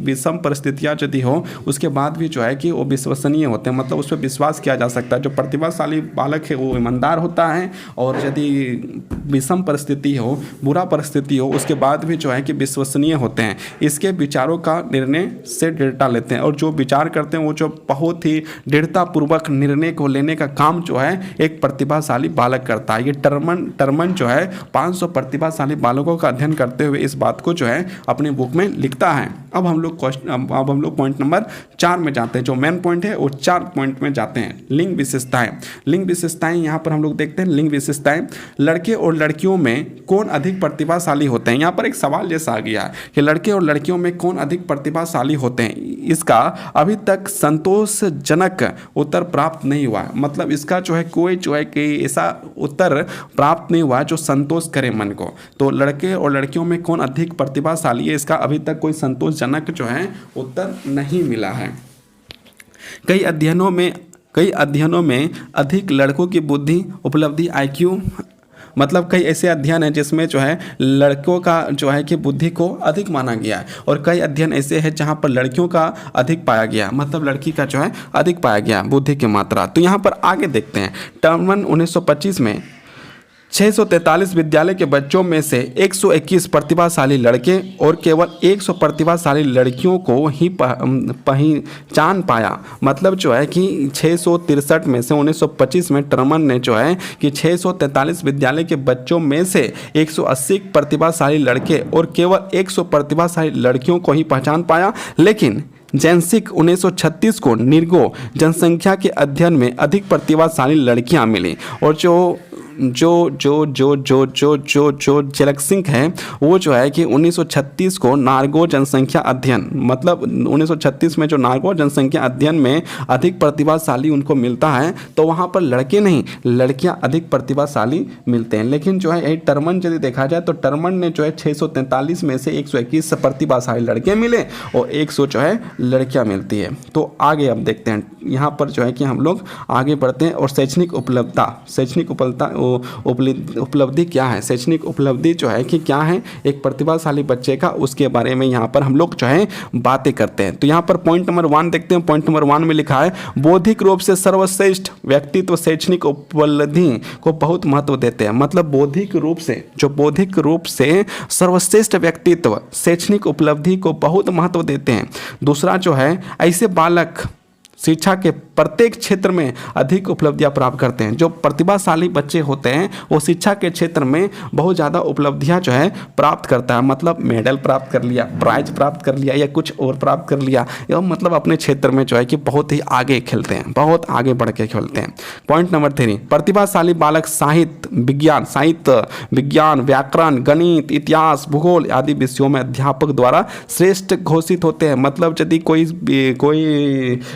विषम परिस्थितियाँ यदि हो उसके बाद भी जो है कि वो विश्वसनीय होते हैं, मतलब उस पर विश्वास किया जा सकता है। जो प्रतिभाशाली बालक है वो ईमानदार होता है, और यदि विषम परिस्थिति हो, बुरा परिस्थिति हो, उसके बाद भी जो है कि विश्वसनीय होते हैं। इसके विचारों का निर्णय से दृढ़ता लेते हैं, और जो विचार करते हैं वो जो बहुत ही दृढ़तापूर्वक निर्णय को लेने का काम जो है एक प्रतिभाशाली बालक करता है। ये टर्मन जो है 500 प्रतिभाशाली बालकों का अध्ययन करते हुए इस बात को जो है अपने बुक में लिखता है। अब हम लोग पॉइंट नंबर 4 में जाते हैं। जो मेन पॉइंट है वो 4 पॉइंट में जाते हैं। लिंग विशेषताएं यहाँ पर हम लोग देखते हैं। लिंग विशेषताएं, लड़के और लड़कियों में कौन अधिक प्रतिभाशाली होते हैं। यहाँ पर एक सवाल जैसा आ गया कि लड़के और लड़कियों में कौन अधिक प्रतिभाशाली होते हैं। इसका अभी तक संतोषजनक उत्तर प्राप्त नहीं हुआ है। मतलब इसका जो है कोई जो है कि ऐसा उत्तर प्राप्त नहीं हुआ जो संतोष करे मन को। तो लड़के और लड़कियों में कौन अधिक प्रतिभाशाली है, इसका अभी तक कोई संतोषजनक जो है उत्तर नहीं मिला है। कई अध्ययनों में अधिक लड़कों की बुद्धि, उपलब्धि, IQ मतलब कई ऐसे अध्ययन हैं जिसमें जो है लड़कों का जो है कि बुद्धि को अधिक माना गया है, और कई अध्ययन ऐसे हैं जहाँ पर लड़कियों का अधिक पाया गया, मतलब लड़की का जो है अधिक पाया गया बुद्धि की मात्रा। तो यहाँ पर आगे देखते हैं, टर्मन 1925 में 643 विद्यालय के बच्चों में से 121 प्रतिभाशाली लड़के और केवल 100 प्रतिभाशाली लड़कियों को ही पहचान पाया। मतलब जो है कि 663 में से 1925 में टर्मन ने जो है कि 643 विद्यालय के बच्चों में से 180 प्रतिभाशाली लड़के और केवल 100 प्रतिभाशाली लड़कियों को ही पहचान पाया। लेकिन जेंसिक 1936 को निर्गो जनसंख्या के अध्ययन में अधिक प्रतिभाशाली लड़कियां मिली, और जो जेलक्सिंग है वो जो है कि 1936 को नार्गो जनसंख्या अध्ययन, मतलब 1936 में जो नार्गो जनसंख्या अध्ययन में अधिक प्रतिभाशाली उनको मिलता है, तो वहाँ पर लड़के नहीं लड़कियाँ अधिक प्रतिभाशाली मिलते हैं। लेकिन जो है टर्मन यदि देखा जाए तो टर्मन ने जो है 643 में से 121 प्रतिभाशाली लड़के मिले और 100 जो है लड़कियाँ मिलती है। तो आगे अब देखते हैं, यहाँ पर जो है कि हम लोग आगे बढ़ते हैं, और शैक्षणिक उपलब्धि क्या है, शैक्षणिक उपलब्धि जो है कि क्या है एक प्रतिभाशाली बच्चे का, उसके बारे में यहाँ पर हम लोग जो है बातें करते हैं। तो यहाँ पर पॉइंट नंबर 1 देखते हैं। पॉइंट नंबर 1 में लिखा है बौद्धिक रूप से सर्वश्रेष्ठ व्यक्तित्व शैक्षणिक उपलब्धि को बहुत महत्व देते हैं। मतलब बौद्धिक रूप से सर्वश्रेष्ठ व्यक्तित्व शैक्षणिक उपलब्धि को बहुत महत्व देते हैं। दूसरा जो है ऐसे बालक शिक्षा के प्रत्येक क्षेत्र में अधिक उपलब्धियां प्राप्त करते हैं। जो प्रतिभाशाली बच्चे होते हैं वो शिक्षा के क्षेत्र में बहुत ज़्यादा उपलब्धियां जो है प्राप्त करता है, मतलब मेडल प्राप्त कर लिया, प्राइज प्राप्त कर लिया या कुछ और प्राप्त कर लिया, या मतलब अपने क्षेत्र में जो है कि बहुत ही आगे खेलते हैं, बहुत आगे बढ़ के खेलते हैं। पॉइंट नंबर 3, प्रतिभाशाली बालक साहित्य विज्ञान व्याकरण गणित इतिहास भूगोल आदि विषयों में अध्यापक द्वारा श्रेष्ठ घोषित होते हैं। मतलब यदि कोई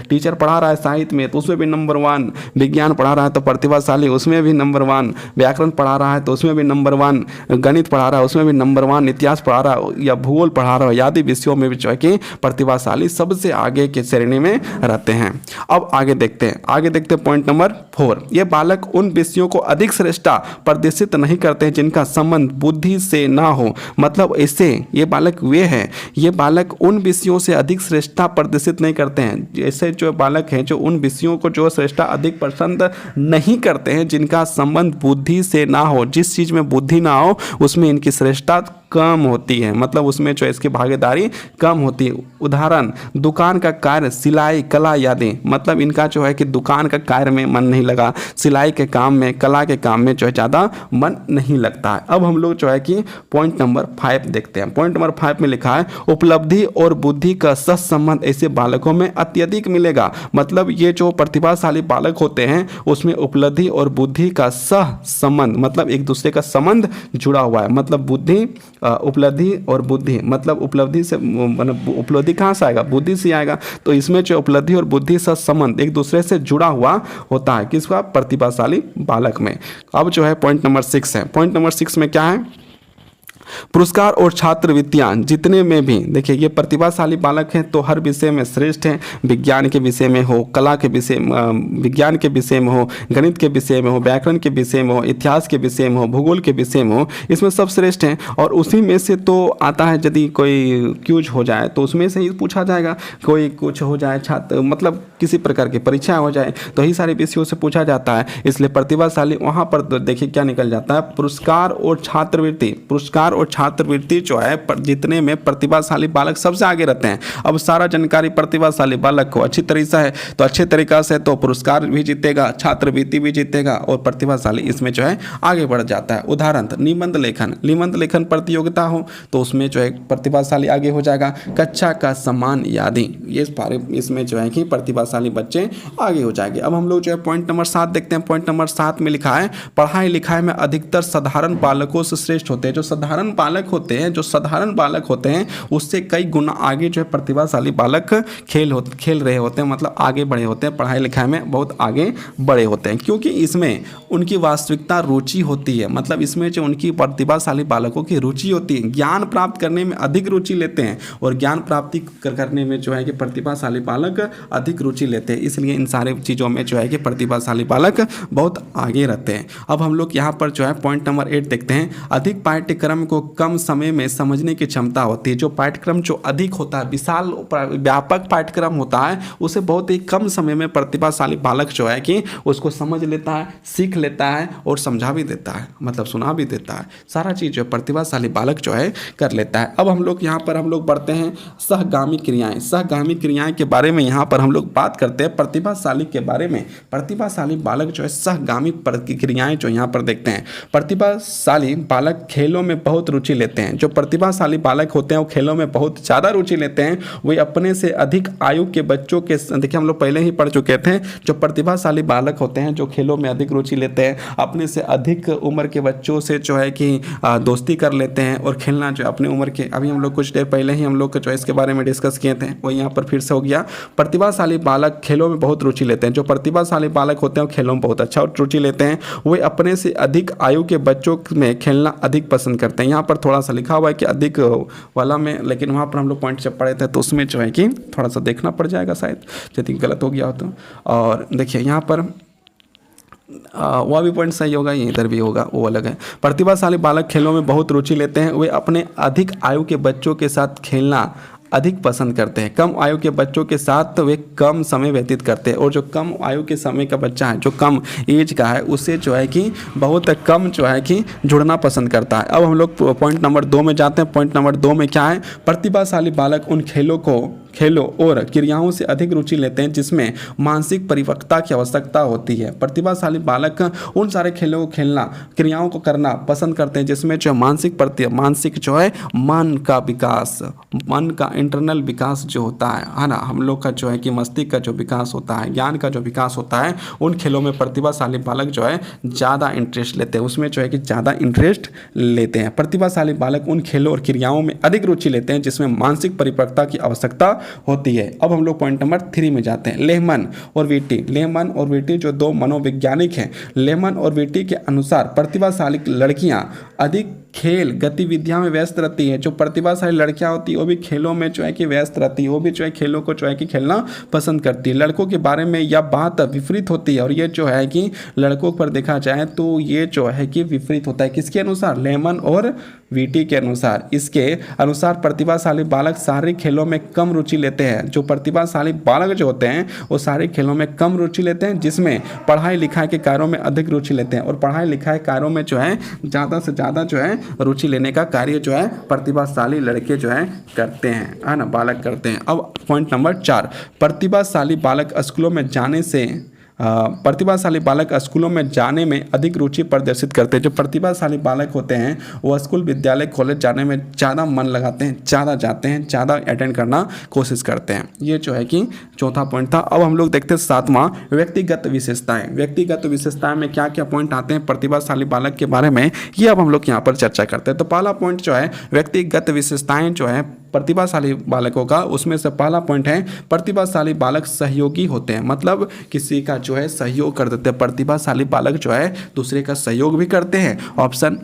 टीचर पढ़ा रहा है साहित्य में तो उसमें भी नंबर 1, विज्ञान पढ़ा रहा है तो प्रतिभाशाली उसमें भी नंबर 1, व्याकरण पढ़ा रहा है तो उसमें भी नंबर 1, गणित पढ़ा रहा है उसमें भी नंबर 1, इतिहास पढ़ा रहा है या भूगोल पढ़ा रहा है आदि विषयों में भी जो है कि प्रतिभाशाली सबसे आगे के श्रेणी में रहते हैं। अब आगे देखते हैं पॉइंट नंबर 4, ये बालक उन विषयों को अधिक श्रेष्ठता प्रदर्शित नहीं करते हैं जिनका संबंध बुद्धि से ना हो। मतलब ऐसे ये बालक उन विषयों से अधिक श्रेष्ठता प्रदर्शित नहीं करते हैं, जैसे जो बालक हैं जो उन विषयों को जो श्रेष्ठता अधिक पसंद नहीं करते हैं जिनका संबंध बुद्धि से ना हो। जिस चीज़ में बुद्धि ना हो उसमें इनकी श्रेष्ठता कम होती है, मतलब उसमें जो इसकी भागीदारी कम होती है। उदाहरण दुकान का कार्य, सिलाई, कला आदि, मतलब इनका जो है कि दुकान का कार्य में मन नहीं लगा, सिलाई के काम में, कला के काम में जो है ज़्यादा मन नहीं लगता है। अब हम लोग जो है कि पॉइंट नंबर 5 देखते हैं। पॉइंट नंबर 5 में लिखा है उपलब्धि और बुद्धि का सहसंबंध ऐसे बालकों में अत्यधिक मिलेगा। मतलब ये जो प्रतिभाशाली बालक होते हैं उसमें उपलब्धि और बुद्धि का सहसंबंध, मतलब एक दूसरे का संबंध जुड़ा हुआ है। मतलब बुद्धि उपलब्धि और बुद्धि, मतलब उपलब्धि से मतलब उपलब्धि कहाँ से आएगा, बुद्धि से आएगा। तो इसमें जो उपलब्धि और बुद्धि से संबंध एक दूसरे से जुड़ा हुआ होता है किसका, प्रतिभाशाली बालक में। अब जो है पॉइंट नंबर 6 है। पॉइंट नंबर 6 में क्या है, पुरस्कार और छात्रवृत्तियां जितने में भी, देखिए ये प्रतिभाशाली बालक हैं तो हर विषय में श्रेष्ठ हैं, विज्ञान के विषय में हो, कला के विषय विज्ञान के विषय में हो, गणित के विषय में हो, व्याकरण के विषय में हो, इतिहास के विषय में हो, भूगोल के विषय में हो, इसमें सब श्रेष्ठ हैं। और उसी में से तो आता है यदि कोई क्यूज हो जाए तो उसमें से ही पूछा जाएगा, कोई कुछ हो जाए छात्र मतलब किसी प्रकार की परीक्षा हो जाए तो ही सारे विषयों से पूछा जाता है। इसलिए प्रतिभाशाली वहाँ पर देखिए क्या निकल जाता है, पुरस्कार और छात्रवृत्ति जो है जितने में प्रतिभाशाली बालक सबसे आगे रहते हैं। अब सारा जानकारी प्रतिभाशाली बालक को अच्छी तरीके से है तो अच्छे तरीका से तो पुरस्कार भी जीतेगा, छात्रवृत्ति भी जीतेगा और प्रतिभाशाली इसमें जो है आगे बढ़ जाता है। उदाहरण निबंध लेखन प्रतियोगिता हो तो उसमें जो है प्रतिभाशाली आगे हो जाएगा। कक्षा का सम्मान आदि ये इसमें जो है कि प्रतिभाशाली बच्चे आगे हो जाएंगे। अब हम लोग जो है पॉइंट नंबर 7 देखते हैं। पॉइंट नंबर 7 में लिखा है पढ़ाई लिखाई में अधिकतर साधारण बालकों से श्रेष्ठ होते हैं। जो साधारण साधारण बालक होते हैं, जो साधारण बालक होते हैं उससे कई गुना आगे जो है प्रतिभाशाली बालक खेल रहे होते हैं, मतलब आगे बढ़े होते हैं, पढ़ाई लिखाई में बहुत आगे बढ़े होते हैं, क्योंकि इसमें उनकी वास्तविकता रुचि होती है। मतलब इसमें जो उनकी प्रतिभाशाली बालकों की रुचि होती है, ज्ञान प्राप्त करने में अधिक रुचि लेते हैं, और ज्ञान प्राप्ति करने में जो है कि प्रतिभाशाली बालक अधिक रुचि लेते हैं। इसलिए इन सारे चीज़ों में जो है कि प्रतिभाशाली बालक बहुत आगे रहते हैं। अब हम लोग यहाँ पर जो है पॉइंट नंबर 8 देखते हैं। अधिक पाठ्यक्रम को कम समय में समझने की क्षमता होती है। जो पाठ्यक्रम जो अधिक होता है, विशाल व्यापक पाठ्यक्रम होता है, उसे बहुत ही कम समय में प्रतिभाशाली बालक जो है कि उसको समझ लेता है, सीख लेता है और समझा भी देता है, मतलब सुना भी देता है। सारा चीज़ जो प्रतिभाशाली बालक जो है कर लेता है। अब हम लोग यहाँ पर हम लोग बढ़ते हैं सहगामी क्रियाएं। सहगामी क्रियाएं के बारे में यहाँ पर हम लोग बात करते हैं प्रतिभाशाली के बारे में। प्रतिभाशाली बालक जो है सहगामी क्रियाएं जो यहाँ पर देखते हैं। प्रतिभाशाली बालक खेलों में बहुत रुचि लेते हैं। जो प्रतिभाशाली बालक होते हैं वो खेलों में बहुत ज़्यादा रुचि लेते हैं। वे अपने से अधिक आयु के बच्चों के, देखिए हम लोग पहले ही पढ़ चुके थे, जो प्रतिभाशाली बालक होते हैं जो खेलों में अधिक रुचि लेते हैं, अपने से अधिक उम्र के बच्चों से जो है कि दोस्ती कर लेते हैं और खेलना जो अपने उम्र के, अभी हम लोग कुछ देर पहले ही हम लोग चॉइस के बारे में डिस्कस किए थे, वो यहाँ पर फिर से हो गया। प्रतिभाशाली बालक खेलों में बहुत रुचि लेते हैं। जो प्रतिभाशाली बालक होते हैं वो खेलों में बहुत अच्छा रुचि लेते हैं। वे अपने से अधिक आयु के बच्चों में खेलना अधिक पसंद करते हैं। यहाँ पर थोड़ा सा लिखा हुआ है कि अधिक वाला में, लेकिन वहाँ पर हम लोग पॉइंट जब पढ़े थे तो उसमें जो है कि थोड़ा सा देखना पड़ जाएगा शायद, यदि गलत हो गया हो तो। और देखिए यहाँ पर वह भी पॉइंट सही होगा, ये इधर भी होगा, वो अलग है। प्रतिभाशाली बालक खेलों में बहुत रुचि लेते हैं। वे अपने अधिक आयु के बच्चों के साथ खेलना अधिक पसंद करते हैं। कम आयु के बच्चों के साथ वे कम समय व्यतीत करते हैं, और जो कम आयु के समय का बच्चा है, जो कम एज का है, उससे जो है कि बहुत कम जो है कि जुड़ना पसंद करता है। अब हम लोग पॉइंट नंबर 2 में जाते हैं। पॉइंट नंबर 2 में क्या है? प्रतिभाशाली बालक उन खेलों और क्रियाओं से अधिक रुचि लेते हैं जिसमें मानसिक परिपक्वता की आवश्यकता होती है। प्रतिभाशाली बालक उन सारे खेलों को खेलना, क्रियाओं को करना पसंद करते हैं जिसमें जो मानसिक जो है मन का विकास, मन का इंटरनल विकास जो होता है ना, हम लोग का जो है कि मस्तिष्क का जो विकास होता है, ज्ञान का जो विकास होता है, उन खेलों में प्रतिभाशाली बालक जो है ज़्यादा इंटरेस्ट लेते हैं, उसमें जो है कि ज़्यादा इंटरेस्ट लेते हैं। प्रतिभाशाली बालक उन खेलों और क्रियाओं में अधिक रुचि लेते हैं जिसमें मानसिक परिपक्वता की आवश्यकता होती है। अब हम लोग पॉइंट नंबर 3 में जाते हैं। लेहमन और वीटी जो दो मनोवैज्ञानिक हैं, लेहमन और वीटी के अनुसार प्रतिभाशाली लड़कियां अधिक खेल गतिविधियां में व्यस्त रहती है। जो प्रतिभाशाली लड़कियां होती है वो भी खेलों में जो है कि व्यस्त रहती है, वो भी जो है खेलों को जो है कि खेलना पसंद करती है। लड़कों के बारे में यह बात विपरीत होती है, और ये जो है कि लड़कों पर देखा जाए तो ये जो है कि विपरीत होता है। किसके अनुसार? लेहमन और वीटी के अनुसार। इसके अनुसार प्रतिभाशाली बालक शारीरिक खेलों में कम रुचि लेते हैं। जो प्रतिभाशाली बालक जो होते हैं वो शारीरिक खेलों में कम रुचि लेते हैं, जिसमें पढ़ाई लिखाई के कार्यों में अधिक रुचि लेते हैं, और पढ़ाई लिखाई कार्यों में जो है ज़्यादा से ज़्यादा जो है रुचि लेने का कार्य जो है प्रतिभाशाली लड़के जो है करते हैं, है ना, बालक करते हैं। अब पॉइंट नंबर 4, प्रतिभाशाली बालक स्कूलों में जाने से प्रतिभाशाली बालक स्कूलों में जाने में अधिक रुचि प्रदर्शित करते हैं। जो प्रतिभाशाली बालक होते हैं वो स्कूल विद्यालय कॉलेज जाने में ज़्यादा मन लगाते हैं, ज़्यादा जाते हैं, ज़्यादा अटेंड करना कोशिश करते हैं। ये जो है कि चौथा पॉइंट था। अब हम लोग देखते हैं 7वां, व्यक्तिगत विशेषताएं। व्यक्तिगत विशेषताएं में क्या क्या पॉइंट आते हैं प्रतिभाशाली बालक के बारे में, ये अब हम लोग यहाँ पर चर्चा करते हैं। तो पहला पॉइंट जो है व्यक्तिगत विशेषताएं जो है प्रतिभाशाली बालकों का, उसमें से पहला पॉइंट है प्रतिभाशाली बालक सहयोगी होते हैं। मतलब किसी का जो है सहयोग कर देते हैं। प्रतिभाशाली बालक जो है दूसरे का सहयोग भी करते हैं। ऑप्शन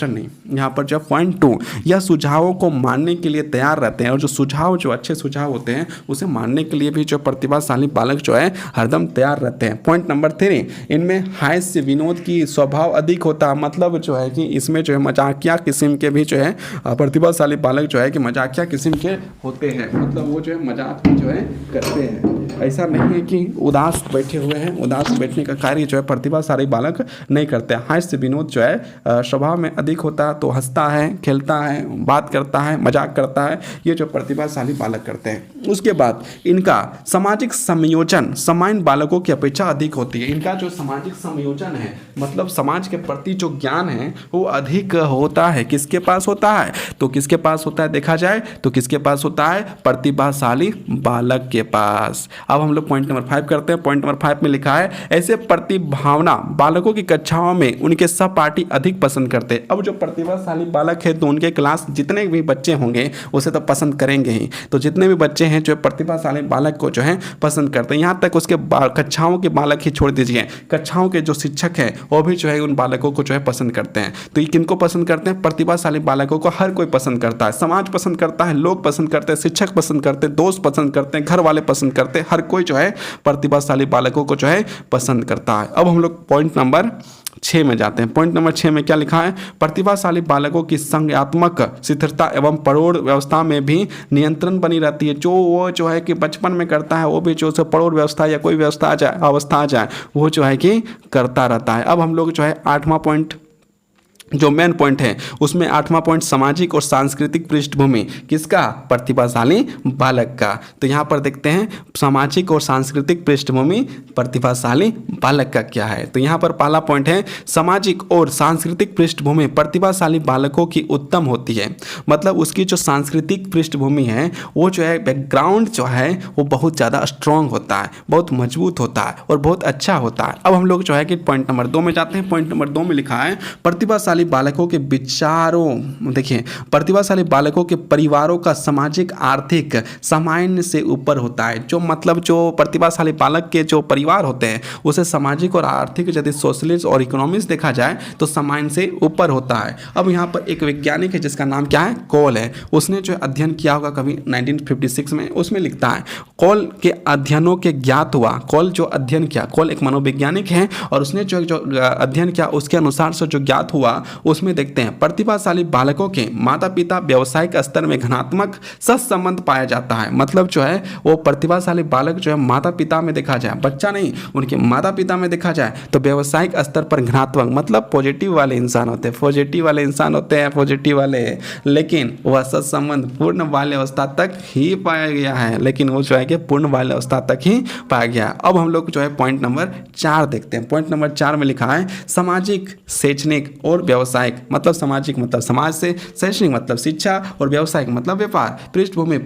नहीं, यहाँ पर जो पॉइंट 2, यह सुझावों को मानने के लिए तैयार रहते हैं, और जो सुझाव जो अच्छे सुझाव होते हैं उसे मानने के लिए भी जो प्रतिभाशाली बालक जो है हरदम तैयार रहते हैं। पॉइंट नंबर 3, इनमें हास्य विनोद की स्वभाव अधिक होता है। मतलब जो है कि इसमें जो है मजाकिया किस्म के भी जो है प्रतिभाशाली बालक जो है कि मजाकिया किस्म के होते हैं। मतलब वो जो है मजाक जो है करते हैं। ऐसा नहीं है कि उदास बैठे हुए हैं, उदास बैठने का कार्य जो है प्रतिभाशाली बालक नहीं करते। हास्य विनोद जो है स्वभाव में अधिक होता है, तो हंसता है, खेलता है, बात करता है, मजाक करता है, ये जो प्रतिभाशाली बालक करते हैं। उसके बाद इनका सामाजिक संयोजन सामान्य बालकों की अपेक्षा अधिक होती है। इनका जो सामाजिक संयोजन है, मतलब समाज के प्रति जो ज्ञान है वो अधिक होता है। किसके पास होता है? तो किसके पास होता है देखा जाए तो किसके पास होता है? प्रतिभाशाली बालक के पास। अब हम लोग पॉइंट नंबर 5 करते हैं। पॉइंट नंबर 5 में लिखा है ऐसे प्रतिभावान बालकों की कक्षाओं में उनके सहपाठी अधिक पसंद करते हैं। अब जो प्रतिभाशाली बालक है तो उनके क्लास जितने भी बच्चे होंगे उसे तो पसंद करेंगे ही, तो जितने भी बच्चे हैं जो प्रतिभाशाली बालक को जो है पसंद करते हैं। यहाँ तक उसके कक्षाओं के बालक ही छोड़ दीजिए, कक्षाओं के जो शिक्षक हैं वो भी जो है उन बालकों को जो है पसंद करते हैं। तो ये किनको पसंद करते हैं? प्रतिभाशाली बालकों को हर कोई पसंद करता है, समाज पसंद करता है, लोग पसंद करते हैं, शिक्षक पसंद करते हैं, दोस्त पसंद करते हैं, घर वाले पसंद करते हैं, हर कोई जो है प्रतिभाशाली बालकों को जो है पसंद करता है। अब हम लोग पॉइंट नंबर 6 में जाते हैं। पॉइंट नंबर 6 में क्या लिखा है? प्रतिभाशाली बालकों की संज्ञात्मक स्थिरता एवं परोड़ व्यवस्था में भी नियंत्रण बनी रहती है। जो वो जो है कि बचपन में करता है वो भी जो से परोड़ व्यवस्था या कोई व्यवस्था अवस्था आ जाए वो जो है कि करता रहता है। अब हम लोग जो है 8वां पॉइंट जो मेन पॉइंट है उसमें 8वां पॉइंट सामाजिक और सांस्कृतिक पृष्ठभूमि किसका? प्रतिभाशाली बालक का। तो यहाँ पर देखते हैं सामाजिक और सांस्कृतिक पृष्ठभूमि प्रतिभाशाली बालक का क्या है। तो यहाँ पर पहला पॉइंट है सामाजिक और सांस्कृतिक पृष्ठभूमि प्रतिभाशाली बालकों की उत्तम होती है। मतलब उसकी जो सांस्कृतिक पृष्ठभूमि है वो जो है बैकग्राउंड जो है वो बहुत ज़्यादा स्ट्रॉन्ग होता है, बहुत मजबूत होता है और बहुत अच्छा होता है। अब हम लोग जो है कि पॉइंट नंबर 2 में जाते हैं। पॉइंट नंबर 2 में लिखा है प्रतिभाशाली बालकों के विचारों, देखिए प्रतिभाशाली बालकों के परिवारों का सामाजिक आर्थिक सामान्य से ऊपर होता है। जो मतलब जो प्रतिभाशाली बालक के जो परिवार होते हैं उसे सामाजिक और आर्थिक यदि सोशलिस्ट और इकोनॉमिक्स देखा जाए तो सामान्य से ऊपर होता है। अब यहाँ पर एक वैज्ञानिक है जिसका नाम क्या है? कॉल है। उसने जो अध्ययन किया होगा कभी 1956 में, उसमें लिखता है कॉल के अध्ययनों के ज्ञात हुआ। कॉल जो अध्ययन किया, कॉल एक मनोवैज्ञानिक है और उसने जो अध्ययन किया उसके अनुसार से जो ज्ञात हुआ उसमें देखते हैं प्रतिभाशाली बालकों के माता पिता व्यवसायिक स्तर में घनात्मक सहसंबंध पाया जाता है। मतलब जो है वो प्रतिभाशाली बालक जो है माता पिता में देखा जाए, बच्चा नहीं उनके माता पिता में देखा जाए तो व्यवसायिक स्तर पर घनात्मक मतलब पॉजिटिव वाले इंसान होते हैं, पॉजिटिव वाले इंसान होते हैं, पॉजिटिव वाले, लेकिन वह सहसंबंध पूर्ण बाल्यावस्था तक ही पाया गया है। लेकिन वो जो है कि पूर्ण बाल्यावस्था तक ही पाया गया। अब हम लोग जो है पॉइंट नंबर 4 देखते हैं। पॉइंट नंबर 4 में लिखा है सामाजिक, शैक्षणिक और व्यावसायिक, मतलब सामाजिक मतलब समाज से, शैक्षणिक मतलब शिक्षा और व्यावसायिक मतलब व्यापार पृष्ठभूमि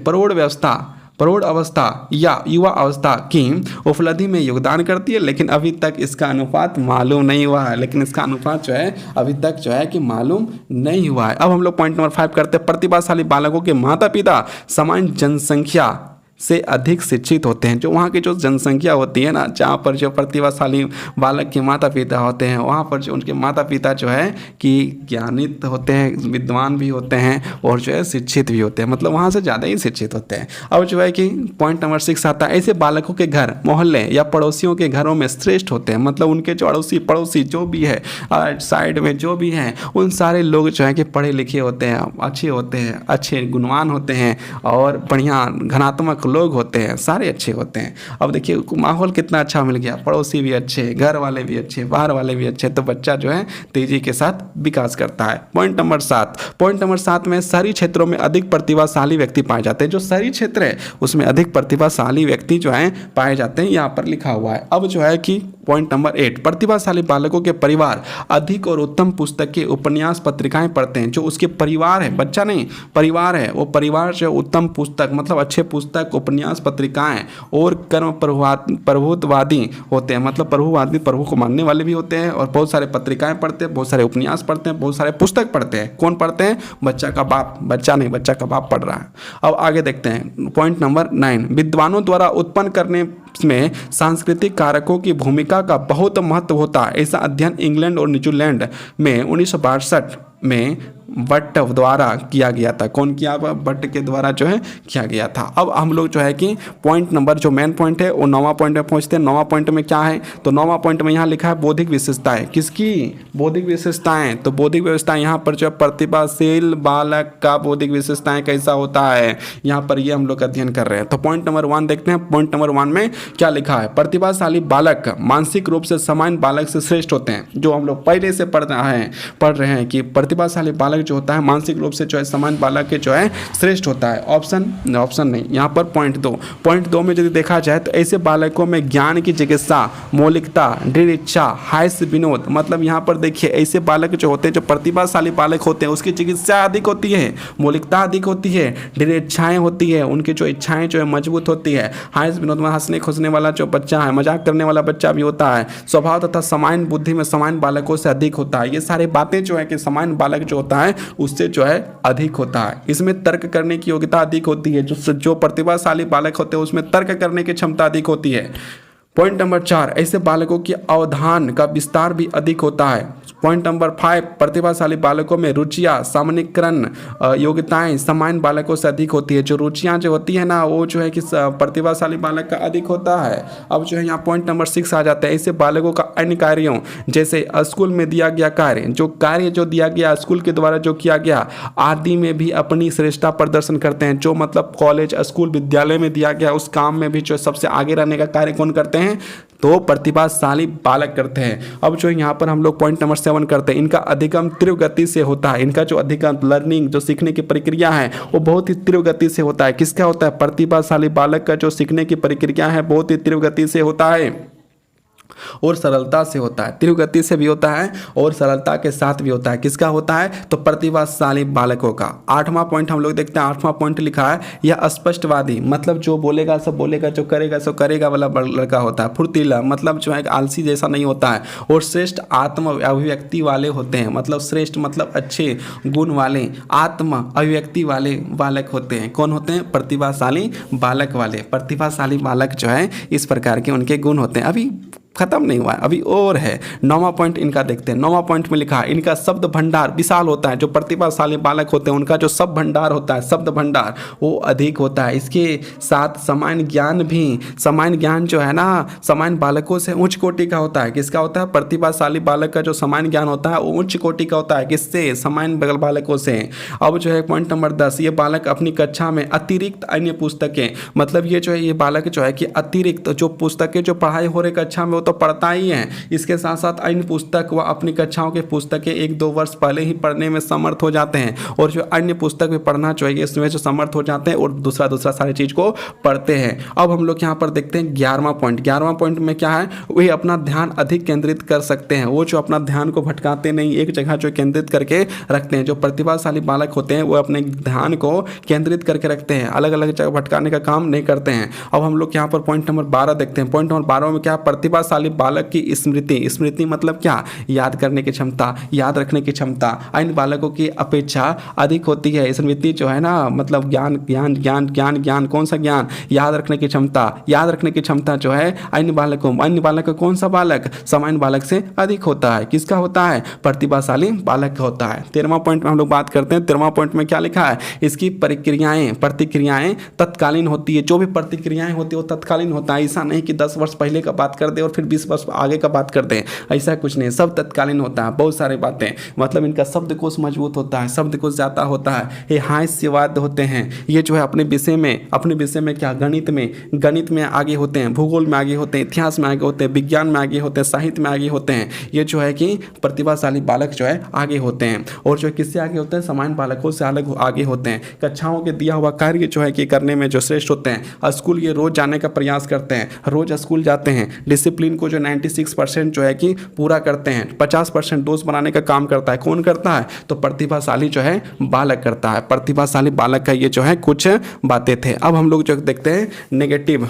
प्रौढ़ अवस्था या युवा अवस्था की उपलब्धि में योगदान करती है। लेकिन अभी तक इसका अनुपात मालूम नहीं हुआ है, लेकिन इसका अनुपात जो है अभी तक जो है कि मालूम नहीं हुआ है। अब हम लोग पॉइंट नंबर 5 करते हैं। प्रतिभाशाली बालकों के माता पिता सामान्य जनसंख्या से अधिक शिक्षित होते हैं। जो वहाँ की जो जनसंख्या होती है ना, जहाँ पर जो प्रतिभाशाली बालक के माता पिता होते हैं वहाँ पर जो उनके माता पिता जो है कि ज्ञानित होते हैं, विद्वान भी होते हैं और जो है शिक्षित भी होते हैं, मतलब वहाँ से ज़्यादा ही शिक्षित होते हैं। अब जो है कि पॉइंट नंबर 6 आता है ऐसे बालकों के घर मोहल्ले या पड़ोसियों के घरों में श्रेष्ठ होते हैं। मतलब उनके जो अड़ोसी पड़ोसी जो भी है साइड में जो भी हैं उन सारे लोग जो है कि पढ़े लिखे होते हैं, अच्छे होते हैं, अच्छे गुणवान होते हैं और बढ़िया घनात्मक लोग होते हैं, सारे अच्छे होते हैं। अब देखिए माहौल कितना अच्छा मिल गया, पड़ोसी भी अच्छे, घर वाले भी अच्छे, बाहर वाले भी अच्छे, तो बच्चा जो है तेजी के साथ विकास करता है। पॉइंट नंबर 7 में शहरी क्षेत्रों में अधिक प्रतिभाशाली व्यक्ति पाए जाते हैं। जो शहरी क्षेत्र है उसमें अधिक प्रतिभाशाली व्यक्ति जो है पाए जाते हैं, यहाँ पर लिखा हुआ है। अब जो है कि पॉइंट नंबर 8 प्रतिभाशाली बालकों के परिवार अधिक और उत्तम पुस्तकें, उपन्यास, पत्रिकाएं पढ़ते हैं। जो उसके परिवार है, बच्चा नहीं परिवार है, वो परिवार जो उत्तम पुस्तक मतलब अच्छे पुस्तक, उपन्यास, पत्रिकाएं और कर्म प्रभुत्ववादी होते हैं। मतलब प्रभुवादी, प्रभु को मानने वाले भी होते हैं और बहुत सारे पत्रिकाएं पढ़ते हैं, बहुत सारे उपन्यास पढ़ते हैं, बहुत सारे पुस्तक पढ़ते हैं। कौन पढ़ते हैं? बच्चा का बाप, बच्चा नहीं, बच्चा का बाप पढ़ रहा है। अब आगे देखते हैं पॉइंट नंबर 9 विद्वानों द्वारा उत्पन्न करने में सांस्कृतिक कारकों की भूमिका का बहुत महत्व होता है। ऐसा अध्ययन इंग्लैंड और न्यूजीलैंड में 1962 में बट द्वारा किया गया था। कौन किया? बट के द्वारा जो है किया गया था। अब हम लोग जो है कि पॉइंट नंबर जो मेन पॉइंट है वो 9वां पॉइंट में पहुंचते हैं। 9वां पॉइंट में क्या है? तो 9वां पॉइंट में यहाँ लिखा है बौद्धिक विशेषताएं। किसकी बौद्धिक विशेषताएं? तो बौद्धिक विशेषताएं यहाँ पर जो प्रतिभाशील बालक का बौद्धिक विशेषताएं कैसा होता है, यहाँ पर ये हम लोग अध्ययन कर रहे हैं। तो पॉइंट नंबर 1 देखते हैं। पॉइंट नंबर 1 में क्या लिखा है? प्रतिभाशाली बालक मानसिक रूप से सामान्य बालक से श्रेष्ठ होते हैं। जो हम लोग पहले से पढ़ रहे हैं कि प्रतिभाशाली बालक जो होता है मानसिक रूप से जो है सामान्य बालक के जो है श्रेष्ठ होता है। ऑप्शन नहीं, यहाँ पर पॉइंट दो में यदि देखा जाए तो ऐसे बालकों में ज्ञान की चिकित्सा, मौलिकता, दृढ़ इच्छा, हास्य विनोद, मतलब यहाँ पर देखिए ऐसे बालक जो होते हैं, जो प्रतिभाशाली बालक होते हैं, उसकी चिकित्सा अधिक होती है, मौलिकता अधिक होती है, दृढ़ इच्छाएं होती है, उनकी जो इच्छाएं जो है मजबूत होती है, हास्य विनोद में हंसने खुशने वाला जो बच्चा है, मजाक करने वाला बच्चा भी होता है, स्वभाव तथा सामान्य बुद्धि में सामान्य बालकों से अधिक होता है। ये सारी बातें जो है कि सामान्य बालक जो होता है उससे जो है अधिक होता है। इसमें तर्क करने की योग्यता अधिक होती है, जो प्रतिभाशाली बालक होते हैं उसमें तर्क करने की क्षमता अधिक होती है। पॉइंट नंबर 4, ऐसे बालकों की अवधान का विस्तार भी अधिक होता है। पॉइंट नंबर 5, प्रतिभाशाली बालकों में रुचियाँ, सामान्यीकरण योग्यताएं सामान्य बालकों से अधिक होती है। जो रुचियाँ जो होती है ना वो जो है कि प्रतिभाशाली बालक का अधिक होता है। अब जो है यहाँ पॉइंट नंबर 6 आ जाता है, ऐसे बालकों का अन्य कार्यों जैसे स्कूल में दिया गया कार्य जो दिया गया स्कूल के द्वारा जो किया गया आदि में भी अपनी श्रेष्ठता प्रदर्शन करते हैं। जो मतलब कॉलेज, स्कूल, विद्यालय में दिया गया उस काम में भी जो सबसे आगे रहने का कार्य कौन करते हैं, तो प्रतिभाशाली बालक करते हैं। अब जो यहाँ पर हम लोग पॉइंट नंबर 7 करते हैं, इनका अधिगम तीव्र गति से होता है। इनका जो अधिगम लर्निंग जो सीखने की प्रक्रिया है वो बहुत ही तीव्र गति से होता है। किसका होता है, प्रतिभाशाली बालक का जो सीखने की प्रक्रिया है बहुत ही तीव्र गति से होता है और सरलता से होता है। तीव्र गति से भी होता है और सरलता के साथ भी होता है। किसका होता है, तो प्रतिभाशाली बालकों का। 8वां पॉइंट हम लोग देखते हैं, 8वां पॉइंट लिखा है यह स्पष्टवादी, मतलब जो बोलेगा सब बोलेगा, जो करेगा सो करेगा वाला लड़का होता है। फुर्तीला, मतलब जो है आलसी जैसा नहीं होता है। और श्रेष्ठ आत्म अभिव्यक्ति वाले होते हैं, मतलब श्रेष्ठ मतलब अच्छे गुण वाले आत्म अभिव्यक्ति वाले बालक होते हैं। कौन होते हैं, प्रतिभाशाली बालक वाले। प्रतिभाशाली बालक जो है इस प्रकार के उनके गुण होते हैं। अभी खत्म नहीं हुआ है, अभी और है। 9वां पॉइंट इनका देखते हैं। 9वां पॉइंट में लिखा है इनका शब्द भंडार विशाल होता है। जो प्रतिभाशाली बालक होते हैं उनका जो शब्द भंडार होता है, शब्द भंडार वो अधिक होता है। इसके साथ सामान्य ज्ञान जो है ना सामान्य बालकों से उच्च कोटि का होता है। किसका होता है, प्रतिभाशाली बालक का जो सामान्य ज्ञान होता है वो उच्च कोटि का होता है। किससे, सामान्य बालकों से। अब जो है पॉइंट नंबर 10, ये बालक अपनी कक्षा में अतिरिक्त अन्य पुस्तकें, मतलब ये जो है ये बालक जो है कि अतिरिक्त जो पुस्तकें जो पढ़ाई हो रही कक्षा में तो पढ़ता ही है, इसके साथ साथ अन्य पुस्तक व अपनी कक्षाओं के पुस्तकें 1-2 वर्ष पहले ही पढ़ने में समर्थ हो जाते हैं। और जो अन्य पुस्तक भी पढ़ना चाहिए इसमें जो समर्थ हो जाते हैं और दूसरा सारी चीज़ को पढ़ते हैं। अब हम लोग यहाँ पर देखते हैं 11वां पॉइंट। 11वां पॉइंट में क्या है, वे अपना ध्यान अधिक केंद्रित कर सकते हैं। वो जो अपना ध्यान को भटकाते नहीं, एक जगह जो केंद्रित करके रखते हैं। जो प्रतिभाशाली बालक होते हैं वो अपने ध्यान को केंद्रित करके रखते हैं, अलग अलग जगह भटकाने का काम नहीं करते हैं। अब हम लोग यहाँ पर पॉइंट नंबर 12 देखते हैं। पॉइंट नंबर 12 में क्या, प्रतिभाशाली बालक की स्मृति मतलब क्या, याद करने की क्षमता, याद रखने की क्षमता अन्य बालकों की अपेक्षा अधिक होती है। स्मृति जो है ना मतलब ज्ञान कौन सा ज्ञान, याद रखने की क्षमता जो है अन्य बालक कौन सा बालक, सामान्य बालक से अधिक होता है। किसका होता है, प्रतिभाशाली बालक का होता है। 13वां पॉइंट में हम लोग बात करते हैं। 13वां पॉइंट में क्या लिखा है, इसकी प्रतिक्रियाएं तत्कालीन होती है। जो भी प्रतिक्रियाएं होती है वो तत्कालीन होता है। ऐसा नहीं कि 10 वर्ष पहले का बात कर दे और फिर 20 वर्ष आगे का बात करते हैं, ऐसा कुछ नहीं, सब तत्कालीन होता है। बहुत सारी बातें मतलब इनका शब्दकोश मजबूत होता है, शब्दकोश ज्यादा होता है। ये हास्यवाद होते हैं। ये जो है अपने विषय में क्या, गणित में आगे होते हैं, भूगोल में आगे होते हैं, इतिहास में आगे होते हैं, विज्ञान में आगे होते हैं, साहित्य में आगे होते हैं। ये जो है कि प्रतिभाशाली बालक जो है आगे होते हैं। और जो किससे आगे होते हैं, सामान्य बालकों से अलग आगे होते हैं। कक्षाओं के दिया हुआ कार्य जो है कि करने में जो श्रेष्ठ होते हैं। स्कूल ये रोज जाने का प्रयास करते हैं, रोज स्कूल जाते हैं। डिसिप्लिन को जो 96% जो है कि पूरा करते हैं। 50% दोस्त बनाने का काम करता है। कौन करता है, तो प्रतिभाशाली जो है बालक करता है। प्रतिभाशाली बालक का ये जो है कुछ बातें थे। अब हम लोग जो देखते हैं नेगेटिव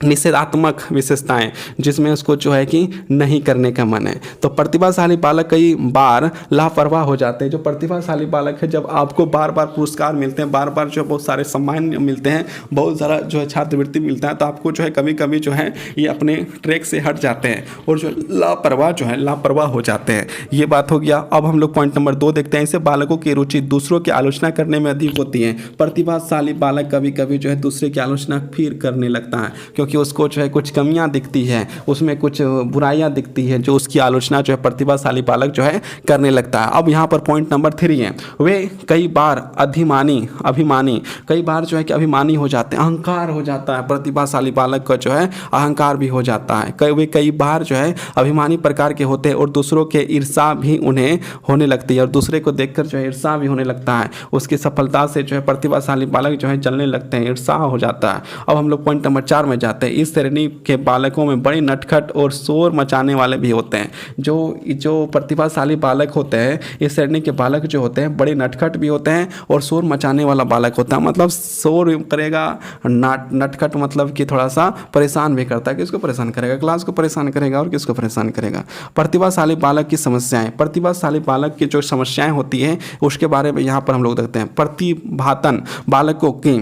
निषेधात्मक विशेषताएं, जिसमें उसको जो है कि नहीं करने का मन है। तो प्रतिभाशाली बालक कई बार लापरवाह हो जाते हैं। जो प्रतिभाशाली बालक है, जब आपको बार बार पुरस्कार मिलते हैं, बार बार जो बहुत सारे सम्मान मिलते हैं, बहुत सारा जो है छात्रवृत्ति मिलता है, तो आपको जो है कभी कभी जो है ये अपने ट्रैक से हट जाते हैं और जो लापरवाह हो जाते हैं। ये बात हो गया। अब हम लोग पॉइंट नंबर 2 देखते हैं। ऐसे बालकों की रुचि दूसरों की आलोचना करने में अधिक होती है। प्रतिभाशाली बालक कभी कभी जो है दूसरे की आलोचना फिर करने लगता है, क्योंकि क्योंकि उसको जो है कुछ कमियां दिखती है, उसमें कुछ बुराइयां दिखती है, जो उसकी आलोचना जो है प्रतिभाशाली बालक जो है करने लगता है। अब यहाँ पर पॉइंट नंबर 3 है, वे कई बार अभिमानी कई बार जो है कि अभिमानी हो जाते हैं, अहंकार हो जाता है, प्रतिभाशाली बालक का जो है अहंकार भी हो जाता है। वे कई बार जो है अभिमानी प्रकार के होते हैं और दूसरों के ईर्ष्या भी उन्हें होने लगती है और दूसरे को देखकर जो है ईर्ष्या भी होने लगता है। उसकी सफलता से जो है प्रतिभाशाली बालक जो है जलने लगते हैं, ईर्ष्या हो जाता है। अब हम लोग पॉइंट नंबर 4 में जाते हैं। इस श्रेणी के बालकों में बड़े नटखट और शोर मचाने वाले भी होते हैं। जो प्रतिभाशाली बालक होते हैं, इस श्रेणी के बालक जो होते हैं बड़े नटखट भी होते हैं और शोर मचाने वाला बालक होता है। मतलब शोर करेगा, नटखट मतलब कि थोड़ा सा परेशान भी करता है। किसको परेशान करेगा? क्लास को परेशान करेगा और किसको परेशान करेगा? प्रतिभाशाली बालक की समस्याएं। प्रतिभाशाली बालक की जो समस्याएं होती हैं उसके बारे में यहाँ पर हम लोग देखते हैं। प्रतिभातन बालकों की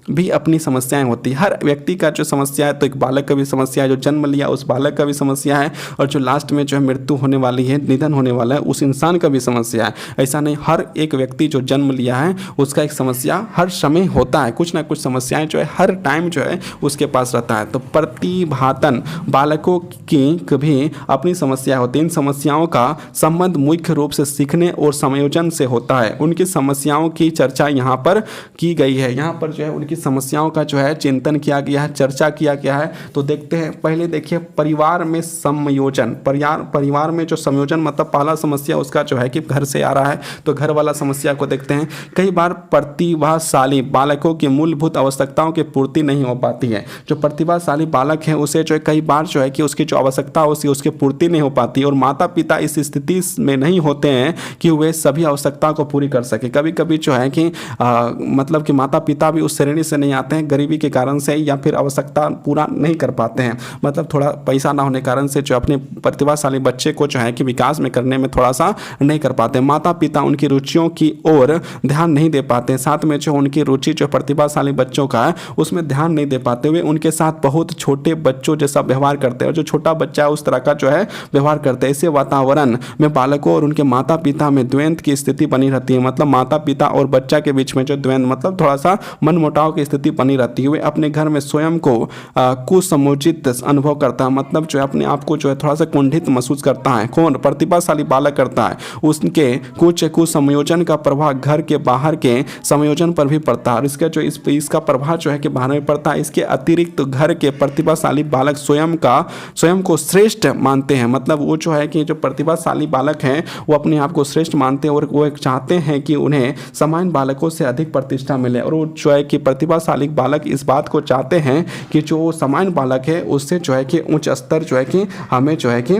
भी अपनी समस्याएं होती है। हर व्यक्ति का जो समस्या है, तो एक बालक का भी समस्या है, जो जन्म लिया उस बालक का भी समस्या है, और जो लास्ट में जो है मृत्यु होने वाली है, निधन होने वाला है, उस इंसान का भी समस्या है। ऐसा नहीं, हर एक व्यक्ति जो जन्म लिया है उसका एक समस्या हर समय होता है, कुछ ना कुछ समस्याएं जो है हर टाइम जो है उसके पास रहता है। तो प्रतिभातन बालकों की भी अपनी समस्या होती है। इन समस्याओं का संबंध मुख्य रूप से सीखने और समायोजन से होता है। उनकी समस्याओं की चर्चा यहाँ पर की गई है। यहाँ पर जो है उनकी समस्याओं का जो है चिंतन किया गया है, चर्चा किया गया है। तो देखते हैं, पहले देखिए परिवार में समयोजन। परिवार में जो समयोजन मतलब पहला समस्या उसका जो है कि घर से आ रहा है, तो घर वाला समस्या को देखते हैं। कई बार प्रतिभाशाली बालकों की मूलभूत आवश्यकताओं की पूर्ति नहीं हो पाती है। जो प्रतिभाशाली बालक है उसे जो है कई बार जो है कि उसकी जो आवश्यकता होती है उसकी पूर्ति नहीं हो पाती, और माता पिता इस स्थिति में नहीं होते हैं कि वे सभी आवश्यकताओं को पूरी कर सके। कभी कभी जो है कि मतलब कि माता पिता भी उस श्रेणी से नहीं आते हैं, गरीबी के कारण से, या फिर आवश्यकता पूरा नहीं कर पाते हैं, मतलब थोड़ा पैसा ना होने कारण से जो अपने प्रतिभाशाली बच्चे को जो है कि विकास में करने में थोड़ा सा नहीं कर पाते। माता पिता उनकी रुचियों की ओर ध्यान नहीं दे पाते, साथ में जो उनकी रुचि जो प्रतिभाशाली बच्चों का है उसमें ध्यान नहीं दे पाते, वे उनके साथ बहुत छोटे बच्चों जैसा व्यवहार करते हैं, और जो छोटा बच्चा है उस तरह का जो है व्यवहार करते हैं। ऐसे वातावरण में बालकों और उनके माता पिता में द्वंद्व की स्थिति बनी रहती है। मतलब माता पिता और बच्चा के बीच में जो द्वंद्व मतलब थोड़ा सा मनमुटाव की स्थिति बनी रहती है। वे अपने घर में स्वयं को कुसंयोजित अनुभव करता है, मतलब जो है अपने आप को जो है थोड़ा सा कुंठित महसूस करता है। कौन? प्रतिभाशाली बालक करता है। उसके कुछ कुसंयोजन का प्रभाव घर के बाहर के संयोजन पर भी पड़ता है, और इसका जो इसका प्रभाव जो है कि बाहर में पड़ता है। इसके अतिरिक्त घर के प्रतिभाशाली बालक स्वयं को श्रेष्ठ मानते हैं। मतलब वो जो है कि जो प्रतिभाशाली बालक हैं वो अपने आप को श्रेष्ठ मानते हैं और वो चाहते हैं कि उन्हें सामान्य बालकों से अधिक प्रतिष्ठा मिले, और वो जो है कि प्रतिभाशाली बालक इस बात को चाहते हैं कि जो सामान्य बालक है उससे जो है कि उच्च स्तर जो है कि हमें जो है कि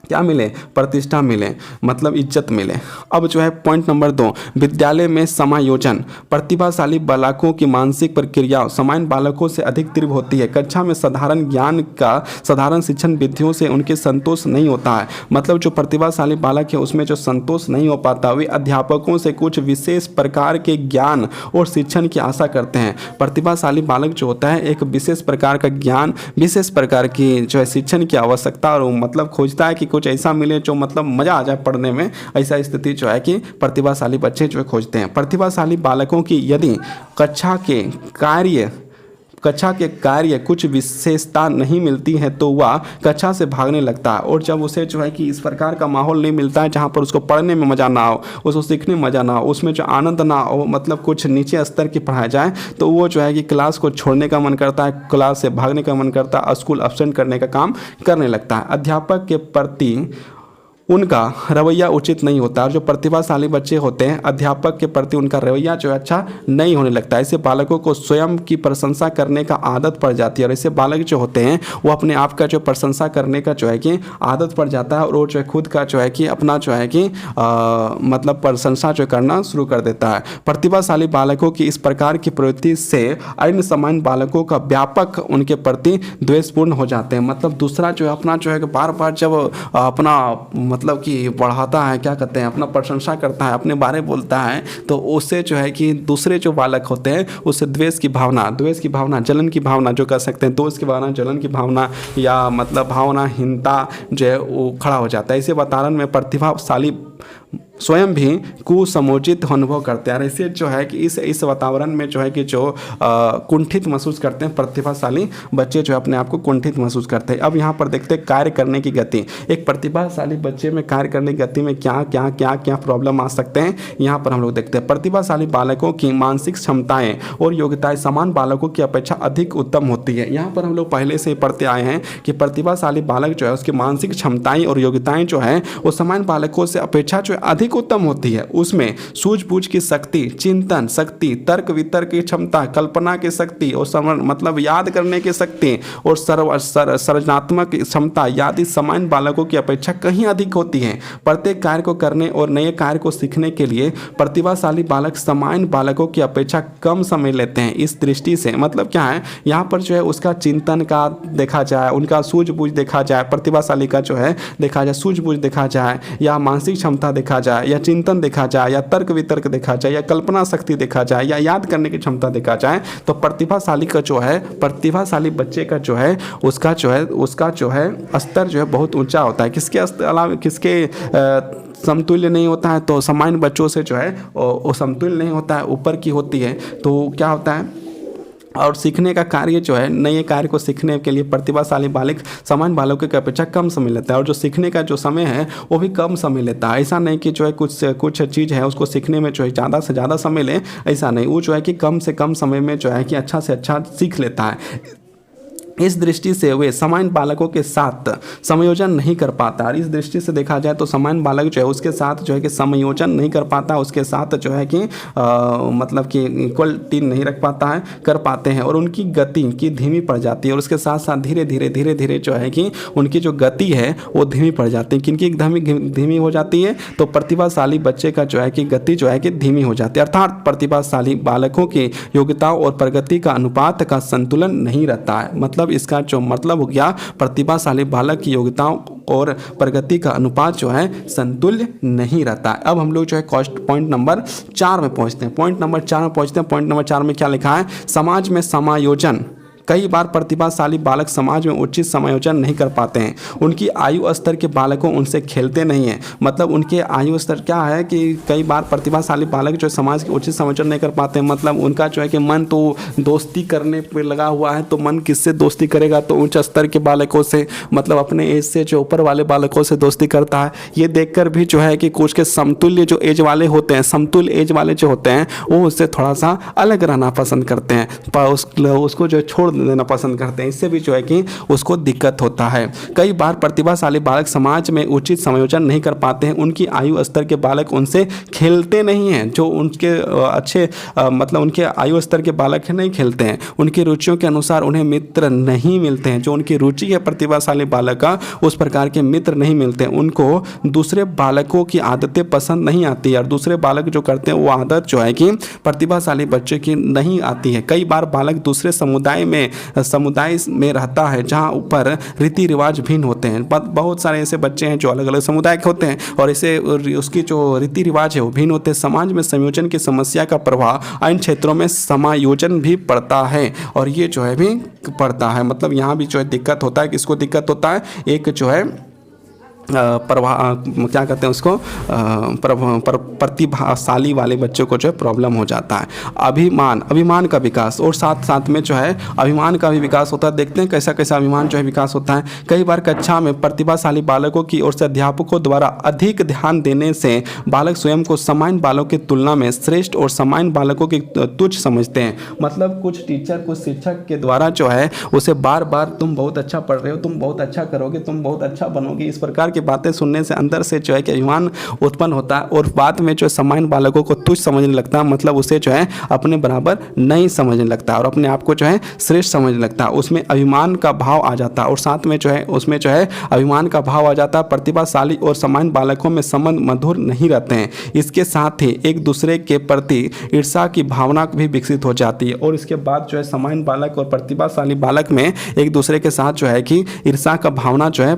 क्या मिले? प्रतिष्ठा मिले, मतलब इज्जत मिले। अब जो है पॉइंट नंबर 2, विद्यालय में समायोजन। प्रतिभाशाली बालकों की मानसिक प्रक्रिया सामान्य बालकों से अधिक तीव्र होती है। कक्षा में साधारण ज्ञान का साधारण शिक्षण विधियों से उनके संतोष नहीं होता है। मतलब जो प्रतिभाशाली बालक है उसमें जो संतोष नहीं हो पाता, वे अध्यापकों से कुछ विशेष प्रकार के ज्ञान और शिक्षण की आशा करते हैं। प्रतिभाशाली बालक जो होता है एक विशेष प्रकार का ज्ञान, विशेष प्रकार की जो है शिक्षण की आवश्यकता, और मतलब खोजता है कि कुछ ऐसा मिले जो मतलब मजा आ जाए पढ़ने में। ऐसा स्थिति जो है कि प्रतिभाशाली बच्चे जो है खोजते हैं। प्रतिभाशाली बालकों की यदि कक्षा के कार्य कुछ विशेषता नहीं मिलती है तो वह कक्षा से भागने लगता है, और जब उसे जो है कि इस प्रकार का माहौल नहीं मिलता है जहाँ पर उसको पढ़ने में मज़ा ना हो, उसको सीखने में मज़ा ना हो, उसमें जो आनंद ना हो, मतलब कुछ नीचे स्तर की पढ़ाया जाए, तो वो जो है कि क्लास को छोड़ने का मन करता है, क्लास से भागने का मन करता है, स्कूल एब्सेंट करने का काम करने लगता है। अध्यापक के प्रति उनका रवैया उचित नहीं होता, और जो प्रतिभाशाली बच्चे होते हैं अध्यापक के प्रति उनका रवैया जो है अच्छा नहीं होने लगता है। ऐसे बालकों को स्वयं की प्रशंसा करने का आदत पड़ जाती है, और ऐसे बालक जो होते हैं वो अपने आप का जो प्रशंसा करने का जो है कि आदत पड़ जाता है, और वो जो है खुद का जो है कि अपना जो है कि मतलब प्रशंसा जो करना शुरू कर देता है। प्रतिभाशाली बालकों की इस प्रकार की प्रवृत्ति से अन्य सामान्य बालकों का व्यापक उनके प्रति द्वेषपूर्ण हो जाते हैं। मतलब दूसरा जो है अपना जो है कि बार बार जब अपना मतलब कि बढ़ाता है, क्या कहते हैं, अपना प्रशंसा करता है, अपने बारे में बोलता है, तो उससे जो है कि दूसरे जो बालक होते हैं उससे द्वेष की भावना, जलन की भावना जो कह सकते हैं, दोष की भावना, जलन की भावना, या मतलब भावनाहीनता जो है वो खड़ा हो जाता है। इसे वातावरण में प्रतिभाशाली स्वयं भी कुसमोचित अनुभव करते हैं। और इसे जो है कि इस वातावरण में जो है कि जो कुंठित महसूस करते हैं, प्रतिभाशाली बच्चे जो है अपने आप को कुंठित महसूस करते हैं। अब यहाँ पर देखते हैं कार्य करने की गति। एक प्रतिभाशाली बच्चे में कार्य करने की गति में क्या क्या क्या क्या प्रॉब्लम आ सकते हैं, यहाँ पर हम लोग देखते हैं। प्रतिभाशाली बालकों की मानसिक क्षमताएं और योग्यताएं समान बालकों की अपेक्षा अधिक उत्तम होती है। यहाँ पर हम लोग पहले से पढ़ते आए हैं कि प्रतिभाशाली बालक जो है उसकी मानसिक क्षमताएं और योग्यताएं जो है वो समान बालकों से अपेक्षा जो है अधिक उत्तम होती है। उसमें सूझबूझ की शक्ति, चिंतन शक्ति, तर्क वितर्क की क्षमता, कल्पना की शक्ति और मतलब याद करने की शक्ति और सृजनात्मक क्षमता आदि समान बालकों की अपेक्षा कहीं अधिक होती है। प्रत्येक कार्य को करने और नए कार्य को सीखने के लिए प्रतिभाशाली बालक समान बालकों की अपेक्षा कम समय लेते हैं। इस दृष्टि से मतलब क्या है, यहाँ पर जो है उसका चिंतन का देखा जाए, उनका सूझबूझ देखा जाए, प्रतिभाशाली का जो है देखा जाए, सूझबूझ देखा जाए या मानसिक क्षमता देखा जाए या चिंतन देखा जाए या तर्क वितर्क देखा जाए या कल्पना शक्ति देखा जाए या याद करने की क्षमता देखा जाए, तो प्रतिभाशाली का जो है, प्रतिभाशाली बच्चे का जो है उसका जो है स्तर जो है बहुत ऊंचा होता है। किसके अलावा किसके समतुल्य नहीं होता है, तो सामान्य बच्चों से जो है वो समतुल्य नहीं होता है, ऊपर की होती है। तो क्या होता है, और सीखने का कार्य जो है, नए कार्य को सीखने के लिए प्रतिभाशाली बालक सामान्य बालकों की अपेक्षा कम समय लेता है। और जो सीखने का जो समय है वो भी कम समय लेता है। ऐसा नहीं कि जो है कुछ चीज़ है उसको सीखने में जो है ज़्यादा से ज़्यादा समय ले, ऐसा नहीं। वो जो है कि कम से कम समय में जो है कि अच्छा से अच्छा सीख लेता है। इस दृष्टि से वे सामान्य बालकों के साथ समायोजन नहीं कर पाता। और इस दृष्टि से देखा जाए तो सामान्य बालक जो है उसके साथ जो है कि समायोजन नहीं कर पाता, उसके साथ जो है कि मतलब कि इक्वलिटी नहीं रख पाता है, कर पाते हैं। और उनकी गति की धीमी पड़ जाती है और उसके साथ साथ धीरे धीरे जो है कि उनकी जो गति है वो धीमी पड़ जाती है। किनकी धीमी हो जाती है, तो प्रतिभाशाली बच्चे का जो है कि गति जो है कि धीमी हो जाती है। अर्थात प्रतिभाशाली बालकों की योग्यताओं और प्रगति का अनुपात का संतुलन नहीं रहता है। मतलब इसका जो मतलब हो गया, प्रतिभाशाली बालक की योग्यताओं और प्रगति का अनुपात जो है संतुल्य नहीं रहता है। अब हम लोग जो है पॉइंट नंबर 4 में पहुंचते हैं। पॉइंट नंबर 4 में क्या लिखा है, समाज में समायोजन। कई बार प्रतिभाशाली बालक समाज में उचित समायोजन नहीं कर पाते हैं। उनकी आयु स्तर के बालकों उनसे खेलते नहीं हैं। मतलब उनके आयु स्तर क्या है कि कई बार प्रतिभाशाली बालक जो समाज के उचित समायोजन नहीं कर पाते हैं। मतलब उनका जो है कि मन तो दोस्ती करने पर लगा हुआ है, तो मन किससे दोस्ती करेगा, तो उच्च स्तर के बालकों से, मतलब अपने एज से जो ऊपर वाले बालकों से दोस्ती करता है। ये देखकर भी जो है कि कुछ के समतुल्य जो एज वाले होते हैं, समतुल्य एज वाले जो होते हैं वो उससे थोड़ा सा अलग रहना पसंद करते हैं, पर उसको जो छोड़ देना पसंद करते हैं। इससे भी जो है कि उसको दिक्कत होता है। कई बार प्रतिभाशाली बालक समाज में उचित समायोजन नहीं कर पाते हैं। उनकी आयु स्तर के बालक उनसे खेलते नहीं हैं। जो उनके अच्छे मतलब उनके आयु स्तर के बालक हैं नहीं खेलते हैं। उनकी रुचियों के अनुसार उन्हें मित्र नहीं मिलते हैं। जो उनकी रुचि है प्रतिभाशाली बालक का, उस प्रकार के मित्र नहीं मिलते हैं। उनको दूसरे बालकों की आदतें पसंद नहीं आती है और दूसरे बालक जो करते हैं वो आदत जो है कि प्रतिभाशाली बच्चे की नहीं आती है। कई बार बालक दूसरे समुदाय में रहता है जहाँ ऊपर रीति रिवाज भिन्न होते हैं। बहुत सारे ऐसे बच्चे हैं जो अलग अलग समुदाय के होते हैं और इसे उसकी जो रीति रिवाज है वो भिन्न होते हैं। समाज में संयोजन की समस्या का प्रभाव इन क्षेत्रों में समायोजन भी पड़ता है और ये जो है भी पड़ता है। मतलब यहाँ भी जो है दिक्कत होता है। किसको दिक्कत होता है, एक जो है क्या कहते हैं उसको, प्रतिभाशाली वाले बच्चों को जो है प्रॉब्लम हो जाता है। अभिमान का विकास और साथ में जो है अभिमान का भी विकास होता है। देखते हैं कैसा कैसा अभिमान जो है विकास होता है। कई बार कक्षा में प्रतिभाशाली बालकों की ओर से अध्यापकों द्वारा अधिक ध्यान देने से बालक स्वयं को सामान्य बालकों की तुलना में श्रेष्ठ और सामान्य बालकों की तुच्छ समझते हैं। मतलब कुछ टीचर, कुछ शिक्षक के द्वारा जो है उसे बार बार तुम बहुत अच्छा पढ़ रहे हो, तुम बहुत अच्छा करोगे, तुम बहुत अच्छा बनोगे, इस प्रकार की बातें सुनने से अंदर से जो है कि अभिमान उत्पन्न होता है और बाद में जो सामान्य बालकों को तुच्छ समझने लगता है। मतलब उसे जो है अपने बराबर नहीं समझने लगता है और अपने आप को जो है श्रेष्ठ समझने लगता है। उसमें अभिमान का भाव आ जाता है और साथ में जो है उसमें जो है अभिमान का भाव आ जाता है। प्रतिभाशाली और सामान्य बालकों में संबंध मधुर नहीं रहते हैं। इसके साथ ही एक दूसरे के प्रति ईर्ष्या की भावना भी विकसित हो जाती है और इसके बाद जो है सामान्य बालक और प्रतिभाशाली बालक में एक दूसरे के साथ जो है कि ईर्ष्या का भावना जो है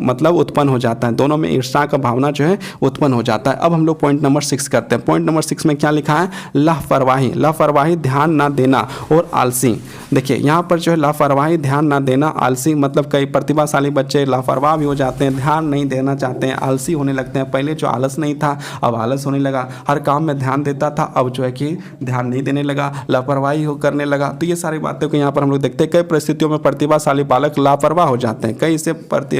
मतलब उत्पन्न हो जाता है, दोनों में ईर्ष्या का भावना जो है उत्पन्न हो जाता है। अब हम लोग पॉइंट नंबर 6 करते हैं। पॉइंट नंबर 6 में क्या लिखा है? लापरवाही। लापरवाही, ध्यान ना देना और आलसी। देखिए यहाँ पर जो है लापरवाही, ध्यान ना देना, आलसी, मतलब कई प्रतिभाशाली बच्चे लापरवाह भी हो जाते हैं, ध्यान नहीं देना चाहते हैं, आलसी होने लगते हैं। पहले जो आलस नहीं था अब आलस होने लगा, हर काम में ध्यान देता था अब जो है कि ध्यान नहीं देने लगा, लापरवाही हो करने लगा। तो ये सारी बातें को यहाँ पर हम लोग देखते हैं। कई परिस्थितियों में प्रतिभाशाली बालक लापरवाह हो जाते हैं, कई ऐसे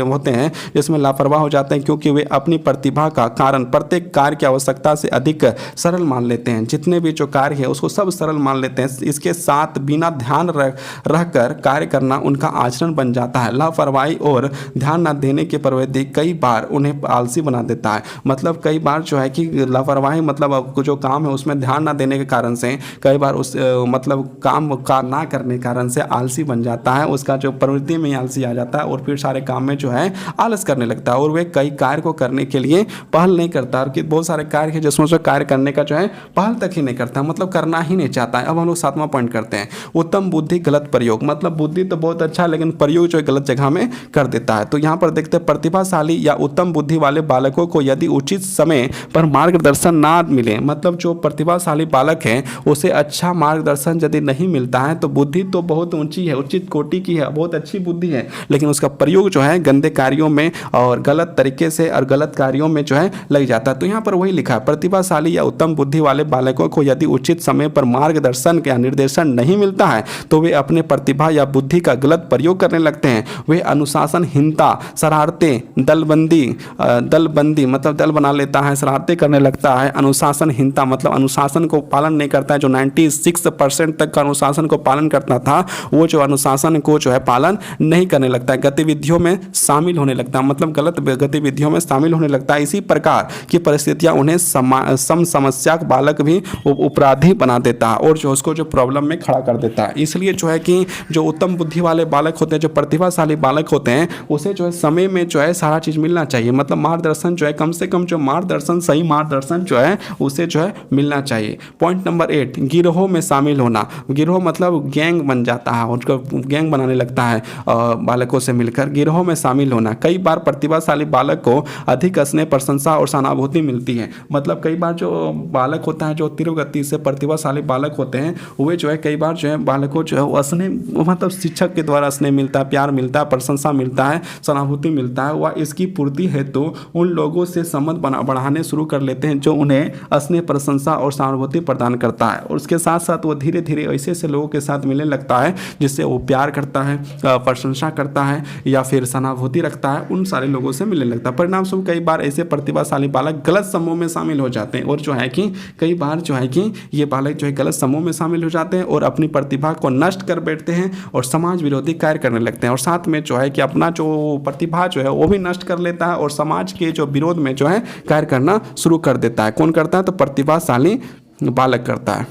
होते हैं जिसमें लापरवाह हो जाते हैं क्योंकि वे अपनी प्रतिभा का कारण प्रत्येक कार्य की आवश्यकता से अधिक सरल मान लेते हैं। जितने भी जो कार्य है उसको सब सरल मान लेते हैं, इसके साथ बिना ध्यान रहकर कार्य करना उनका आचरण बन जाता है। लापरवाही और ध्यान न देने की प्रवृत्ति कई बार उन्हें आलसी बना देता है। मतलब कई बार जो है कि लापरवाही मतलब जो काम है उसमें ध्यान न देने के कारण से कई बार उस मतलब काम का ना करने के कारण से आलसी बन जाता है, उसका जो प्रवृत्ति में आलसी आ जाता है और फिर सारे काम में जो है आलस करने लगता है और वे कई कार्य को करने के लिए पहल नहीं करता। और कि बहुत सारे कार्य है जिसमें से कार्य करने का जो है पहल तक ही नहीं करता, मतलब करना ही नहीं चाहता है। अब हम लोग 7वां पॉइंट करते हैं, उत्तम बुद्धि गलत प्रयोग। मतलब बुद्धि तो बहुत अच्छा है लेकिन प्रयोग जो है गलत जगह में कर देता है। तो यहाँ पर देखते हैं प्रतिभाशाली या उत्तम बुद्धि वाले बालकों को यदि उचित समय पर मार्गदर्शन ना मिले, मतलब जो प्रतिभाशाली बालक है उसे अच्छा मार्गदर्शन यदि नहीं मिलता है तो बुद्धि तो बहुत ऊंची है, उचित कोटि की है, बहुत अच्छी बुद्धि है, लेकिन उसका प्रयोग जो है गंदे कार्यों में और गलत तरीके से और गलत कार्यों में जो है लग जाता है। तो यहाँ पर वही लिखा है, प्रतिभाशाली या उत्तम बुद्धि वाले बालकों को यदि उचित समय पर मार्गदर्शन या निर्देशन नहीं मिलता है तो वे अपने प्रतिभा या बुद्धि का गलत प्रयोग करने लगते हैं। वे अनुशासनहीनता, शरारतें, दलबंदी मतलब दल बना लेता है, शरारतें करने लगता है। अनुशासनहीनता मतलब अनुशासन को पालन नहीं करता है, जो 96% तक का अनुशासन को पालन करता था वो जो अनुशासन को जो है पालन नहीं करने लगता है, गतिविधियों में शामिल होने लगता है, मतलब गलत गतिविधियों में शामिल होने लगता है। इसी प्रकार की परिस्थितियां उन्हें समस्या बालक भी अपराधी बना देता है और जो उसको जो प्रॉब्लम में खड़ा कर देता है। इसलिए जो है कि जो उत्तम बुद्धि वाले बालक होते हैं, जो प्रतिभाशाली बालक होते हैं, उसे जो है समय में जो है सारा चीज़ मिलना चाहिए, मतलब मार्गदर्शन जो है कम से कम जो मार्गदर्शन सही मार्गदर्शन जो है उसे जो है मिलना चाहिए। पॉइंट नंबर 8, गिरोह में शामिल होना। गिरोह मतलब गैंग बन जाता है, उसको गैंग बनाने लगता है बालकों से मिलकर, गिरोह में शामिल होना। कई बार प्रतिभाशाली बालक को अधिक स्नेह, प्रशंसा और सहानुभूति मिलती है। मतलब कई बार जो बालक होता है, जो तीव्र गति से प्रतिभाशाली बालक होते हैं, वे जो है कई बार जो है बालकों जो है वो स्नेह मतलब शिक्षक के द्वारा स्नेह मिलता है, प्यार मिलता है, प्रशंसा मिलता है, सहानुभूति मिलता है। वह इसकी पूर्ति हेतु उन लोगों से संबंध बढ़ाने शुरू कर लेते हैं जो उन्हें स्नेह, प्रशंसा और सहानुभूति प्रदान करता है। और उसके साथ साथ वो धीरे धीरे ऐसे ऐसे लोगों के साथ मिलने लगता है जिससे वो प्यार करता है, प्रशंसा करता है या फिर सहानुभूति रखता है, उन सारे लोगों से मिलने लगता है। परिणाम स्वरूप कई बार ऐसे प्रतिभाशाली बालक गलत समूह में शामिल हो जाते हैं और जो है कि कई बार जो है कि ये बालक जो है गलत समूह में शामिल हो जाते हैं और अपनी प्रतिभा को नष्ट कर बैठते हैं और समाज विरोधी कार्य करने लगते हैं और साथ में जो है कि अपना जो प्रतिभा जो है वो भी नष्ट कर लेता है और समाज के जो विरोध में जो है कार्य करना शुरू कर देता है। कौन करता है? तो प्रतिभाशाली बालक करता है।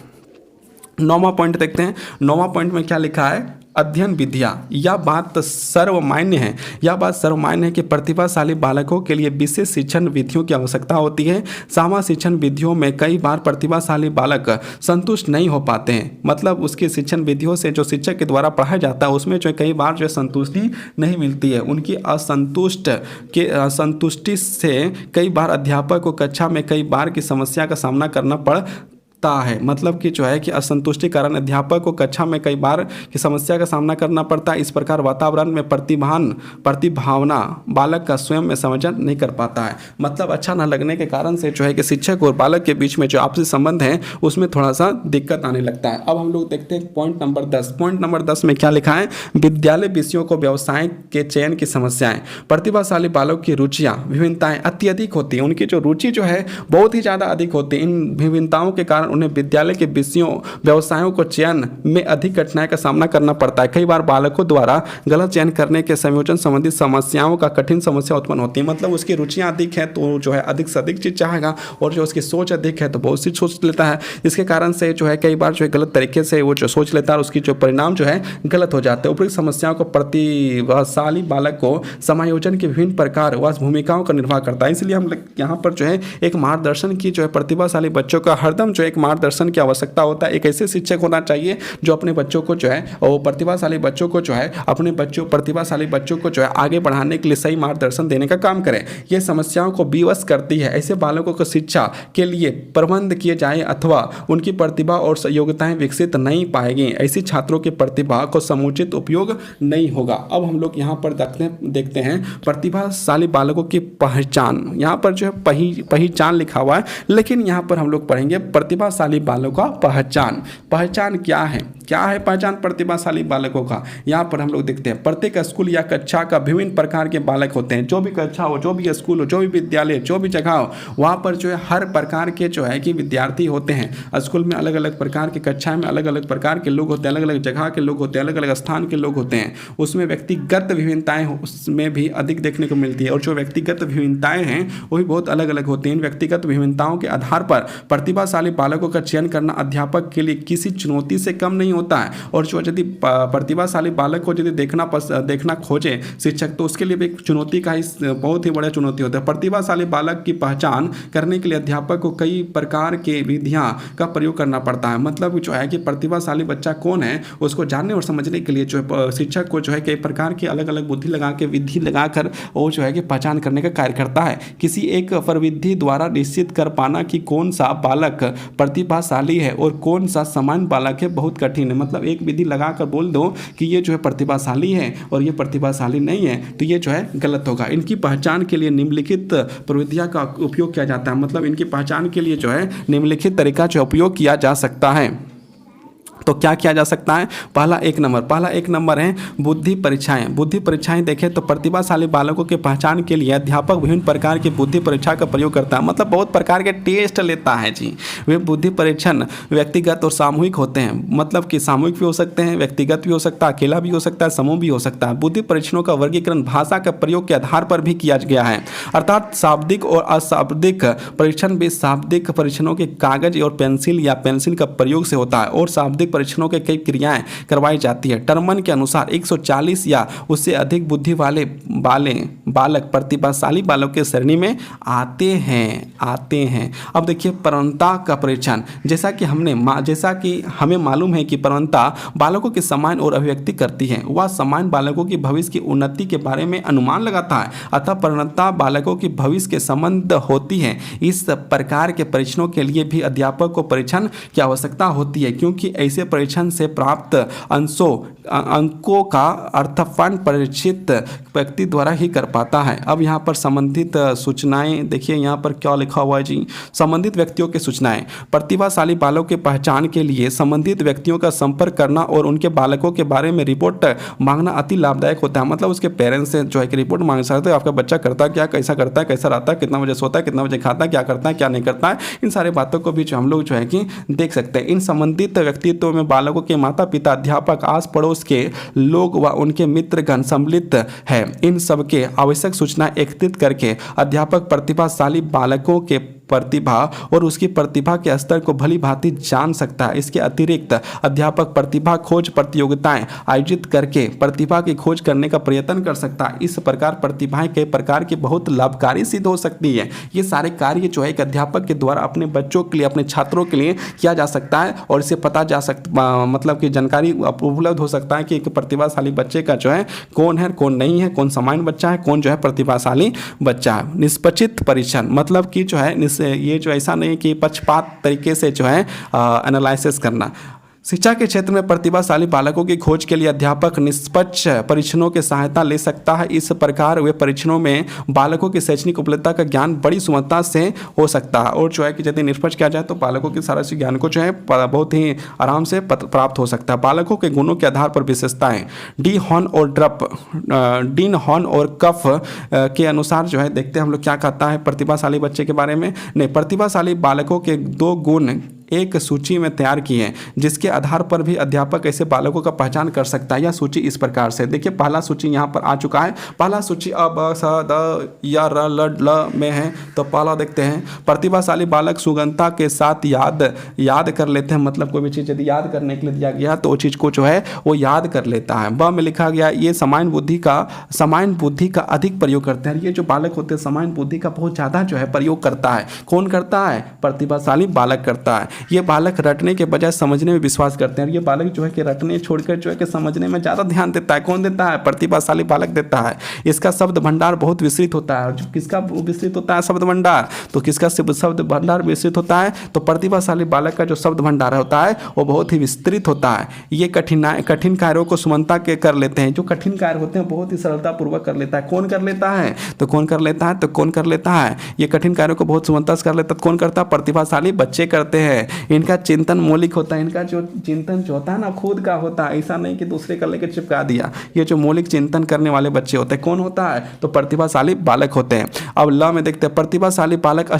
9वां पॉइंट देखते हैं। 9वां पॉइंट में क्या लिखा है? अध्ययन विधियाँ। यह बात सर्वमान्य है, यह बात सर्वमान्य है कि प्रतिभाशाली बालकों के लिए विशेष शिक्षण विधियों की आवश्यकता होती है। सामान्य शिक्षण विधियों में कई बार प्रतिभाशाली बालक संतुष्ट नहीं हो पाते हैं, मतलब उसके शिक्षण विधियों से जो शिक्षक के द्वारा पढ़ाया जाता है उसमें जो कई बार जो संतुष्टि नहीं मिलती है। उनकी असंतुष्टि से कई बार अध्यापक को कक्षा में कई बार की समस्या का सामना करना पड़ता है, मतलब कि जो है कि असंतुष्टि कारण अध्यापक को कक्षा में कई बार की समस्या का सामना करना पड़ता है। इस प्रकार वातावरण में प्रतिभावना बालक का स्वयं में समझन नहीं कर पाता है, मतलब अच्छा न लगने के कारण से जो है कि शिक्षक और बालक के बीच में जो आपसी संबंध है उसमें थोड़ा सा दिक्कत आने लगता है। अब हम लोग देखते हैं पॉइंट नंबर 10। पॉइंट नंबर 10 में क्या लिखा है? विद्यालय विषयों को व्यवसाय के चयन की समस्याएं। प्रतिभाशाली बालकों की रुचियां, विभिन्नताएं अत्यधिक होती है, उनकी जो रुचि जो है बहुत ही ज़्यादा अधिक होती है। इन विभिन्नताओं के कारण उन्हें विद्यालय के विषयों व्यवसायों को चयन में अधिक कठिनाई का सामना करना पड़ता है। कई बार बालकों द्वारा गलत चयन करने के संयोजन संबंधी समस्याओं का कठिन समस्या उत्पन्न होती है, मतलब उसकी रुचियां अधिक है तो जो है अधिक से अधिक चीज चाहेगा और जो उसकी सोच अधिक है तो बहुत सी सोच लेता है। इसके कारण से जो है कई बार जो है गलत तरीके से वो जो सोच लेता है और उसकी जो परिणाम जो है गलत हो जाते हैं। उपयुक्त समस्याओं को प्रतिभाशाली बालक को समायोजन की विभिन्न प्रकार व भूमिकाओं का निर्वाह करता है। इसलिए हम यहाँ पर जो है एक मार्गदर्शन की जो है प्रतिभाशाली बच्चों का हरदम जो एक मार्गदर्शन की आवश्यकता होता है। एक ऐसे शिक्षक होना चाहिए जो अपने बच्चों को जो है और प्रतिभाशाली बच्चों को जो है प्रतिभाशाली बच्चों को जो है आगे बढ़ाने के लिए सही मार्गदर्शन देने का काम करें। ये समस्याओं को विवश करती है। ऐसे बालकों को शिक्षा के लिए प्रबंध किए जाए अथवा उनकी प्रतिभा और योग्यताएं विकसित नहीं पाएंगी, ऐसी छात्रों की प्रतिभा को समुचित उपयोग नहीं होगा। अब हम लोग यहाँ पर देखते हैं प्रतिभाशाली बालकों की पहचान। यहाँ पर जो है पहचान लिखा हुआ है, लेकिन यहाँ पर हम लोग पढ़ेंगे प्रतिभाशाली बालकों का पहचान। पहचान क्या है पहचान प्रतिभाशाली बालकों का? यहाँ पर हम लोग देखते हैं प्रत्येक स्कूल या कक्षा का विभिन्न प्रकार के बालक होते हैं। जो भी कक्षा हो, जो भी स्कूल हो, जो भी विद्यालय, जो भी जगह हो, वहाँ पर जो है हर प्रकार के जो है कि विद्यार्थी होते हैं। स्कूल में अलग अलग प्रकार की कक्षाएं में अलग अलग प्रकार के लोग होते हैं, अलग अलग जगह के लोग होते हैं, अलग अलग स्थान के लोग होते हैं। उसमें व्यक्तिगत विभिन्नताएं उसमें भी अधिक देखने को मिलती है, और जो व्यक्तिगत विभिन्नताएं हैं वो भी बहुत अलग अलग होती हैं। इन व्यक्तिगत विभिन्नताओं के आधार पर प्रतिभाशाली बालकों का चयन करना अध्यापक के लिए किसी चुनौती से कम नहीं होता है। और जो यदि प्रतिभाशाली बालक को यदि देखना खोजे शिक्षक, तो उसके लिए भी एक चुनौती का ही बहुत ही बड़ा चुनौती होता है। प्रतिभाशाली बालक की पहचान करने के लिए अध्यापक को कई प्रकार के विधियां का प्रयोग करना पड़ता है। मतलब जो है कि प्रतिभाशाली बच्चा कौन है उसको जानने और समझने के लिए जो है शिक्षक को जो है कई प्रकार की अलग अलग बुद्धि लगा के विधि लगाकर वो जो है कि पहचान करने का कार्य करता है। किसी एक प्रविधि द्वारा निश्चित कर पाना कि कौन सा बालक प्रतिभाशाली है और कौन सा सामान्य बालक है बहुत कठिन है। मतलब एक विधि लगाकर बोल दो कि ये जो है प्रतिभाशाली है और ये प्रतिभाशाली नहीं है, तो ये जो है गलत होगा। इनकी पहचान के लिए निम्नलिखित प्रविधियां का उपयोग किया जाता है। मतलब इनकी पहचान के लिए जो है निम्नलिखित तरीका जो उपयोग किया जा सकता है। तो क्या किया जा सकता है? पहला एक नंबर है बुद्धि परीक्षाएं। बुद्धि परीक्षाएं देखें तो प्रतिभाशाली बालकों की पहचान के लिए अध्यापक विभिन्न प्रकार की बुद्धि परीक्षा का प्रयोग करता है। मतलब बहुत प्रकार के टेस्ट लेता है जी। वे बुद्धि परीक्षण व्यक्तिगत और सामूहिक होते हैं। मतलब कि सामूहिक भी हो सकते हैं, व्यक्तिगत भी हो सकता है, अकेला भी हो सकता है, समूह भी हो सकता है। बुद्धि परीक्षणों का वर्गीकरण भाषा का प्रयोग के आधार पर भी किया गया है। अर्थात शाब्दिक और अशाब्दिक परीक्षण भी शाब्दिक परीक्षणों के कागज और पेंसिल का प्रयोग से होता है, और शाब्दिक परीक्षणों के कई क्रियाएं करवाई जाती है। टर्मन के अनुसार 140 या उससे अधिक बुद्धि वाले बालक प्रतिभाशाली बालक के श्रेणी में आते हैं। अब देखिए प्रवणता का परीक्षण। जैसा कि हमें मालूम है कि प्रवणता बालकों के सम्मान और अभिव्यक्ति करती है। वह सम्मान बालकों की भविष्य की उन्नति के बारे में अनुमान लगाता है। अतः प्रवणता बालकों की भविष्य के संबंध होती है। इस प्रकार के परीक्षणों के लिए भी अध्यापक को परीक्षण की आवश्यकता होती है, क्योंकि ऐसे परीक्षण से प्राप्त अंकों का अर्थफंड परीक्षित व्यक्ति द्वारा ही कर पाता है। अब यहाँ पर संबंधित सूचनाएं देखिए, यहाँ पर क्या लिखा हुआ है जी। संबंधित व्यक्तियों की सूचनाएं। प्रतिभाशाली बालकों की पहचान के लिए संबंधित व्यक्तियों का संपर्क करना और उनके बालकों के बारे में रिपोर्ट मांगना अति लाभदायक होता है। मतलब उसके पेरेंट्स से जो है कि रिपोर्ट मांग सकते हैं, आपका बच्चा करता क्या, कैसा करता है, कैसा रहता है, कितना बजे सोता है, कितना बजे खाता है, क्या करता है, क्या नहीं करता है। इन सारे बातों को भी जो हम लोग जो है कि देख सकते हैं। इन संबंधित व्यक्तित्व में बालकों के माता पिता, अध्यापक, आस पड़ोस के लोग व उनके मित्रगण सम्मिलित है। इन सब के आवश्यक सूचना एकत्रित करके अध्यापक प्रतिभाशाली बालकों के प्रतिभा और उसकी प्रतिभा के स्तर को भली भांति जान सकता है। इसके अतिरिक्त अध्यापक प्रतिभा खोज प्रतियोगिताएं आयोजित करके प्रतिभा की खोज करने का प्रयत्न कर सकता है। इस प्रकार प्रतिभाएं कई प्रकार की बहुत लाभकारी सिद्ध हो सकती है। ये सारे कार्य जो है एक अध्यापक के द्वारा अपने बच्चों के लिए, अपने छात्रों के लिए किया जा सकता है, और इससे पता जा सकता मतलब कि जानकारी उपलब्ध हो सकता है कि एक प्रतिभाशाली बच्चे का जो है कौन है, कौन नहीं है, कौन सामान्य बच्चा है, कौन जो है प्रतिभाशाली बच्चा है। निष्पक्षित परीक्षण। मतलब कि जो है ये जो ऐसा नहीं कि पक्षपात तरीके से जो है एनालिसिस करना। शिक्षा के क्षेत्र में प्रतिभाशाली बालकों की खोज के लिए अध्यापक निष्पक्ष परीक्षणों की सहायता ले सकता है। इस प्रकार वे परीक्षणों में बालकों की शैक्षणिक उपलब्धता का ज्ञान बड़ी सुगमता से हो सकता है, और जो है कि यदि निष्पक्ष किया जाए तो बालकों के सारा ज्ञान को जो है बहुत ही आराम से प्राप्त हो सकता है। बालकों के गुणों के आधार पर विशेषताएं। डीन हॉर्न और कफ के अनुसार जो है देखते हैं हम लोग क्या कहता है प्रतिभाशाली बच्चे के बारे में। नहीं, प्रतिभाशाली बालकों के 2 गुण एक सूची में तैयार की है, जिसके आधार पर भी अध्यापक ऐसे बालकों का पहचान कर सकता है। यह सूची इस प्रकार से देखिए, पहला सूची यहाँ पर आ चुका है। पहला सूची अ ब स द य र ल ल में है। तो पहला देखते हैं, प्रतिभाशाली बालक सुगमता के साथ याद कर लेते हैं। मतलब कोई भी चीज़ यदि याद करने के लिए दिया गया तो वो चीज़ को जो है वो याद कर लेता है। ब में लिखा गया ये सामान्य बुद्धि का अधिक प्रयोग करते हैं। ये जो बालक होते हैं सामान्य बुद्धि का बहुत ज़्यादा जो है प्रयोग करता है। कौन करता है? प्रतिभाशाली बालक करता है। ये बालक रटने के बजाय समझने में विश्वास करते हैं। और ये बालक जो है कि रटने छोड़कर जो है कि समझने में ज़्यादा ध्यान देता है। कौन देता है? प्रतिभाशाली बालक देता है। इसका शब्द भंडार बहुत विस्तृत होता है। और जो किसका विस्तृत होता है? शब्द भंडार। तो किसका शब्द भंडार विस्तृत होता है? तो प्रतिभाशाली बालक का जो शब्द भंडार होता है वो बहुत ही विस्तृत होता है। ये कठिन कार्यों को सुमनता के कर लेते हैं। जो कठिन कार्य होते हैं बहुत ही सरलतापूर्वक कर लेता है। कौन कर लेता है? तो कौन कर लेता है? तो कौन कर लेता है? ये कठिन कार्यों को बहुत सुमनता से कर लेता है। कौन करता है? प्रतिभाशाली बच्चे करते हैं। इनका चिंतन मौलिक होता है। इनका जो चिंतन जो होता है ना खुद का होता है, ऐसा नहीं कि दूसरे का लेकर चिपका दिया। ये जो मौलिक चिंतन करने वाले बच्चे होते हैं, कौन होता है? तो प्रतिभाशाली बालक होते हैं। अब ल में देखते हैं, प्रतिभाशाली बालक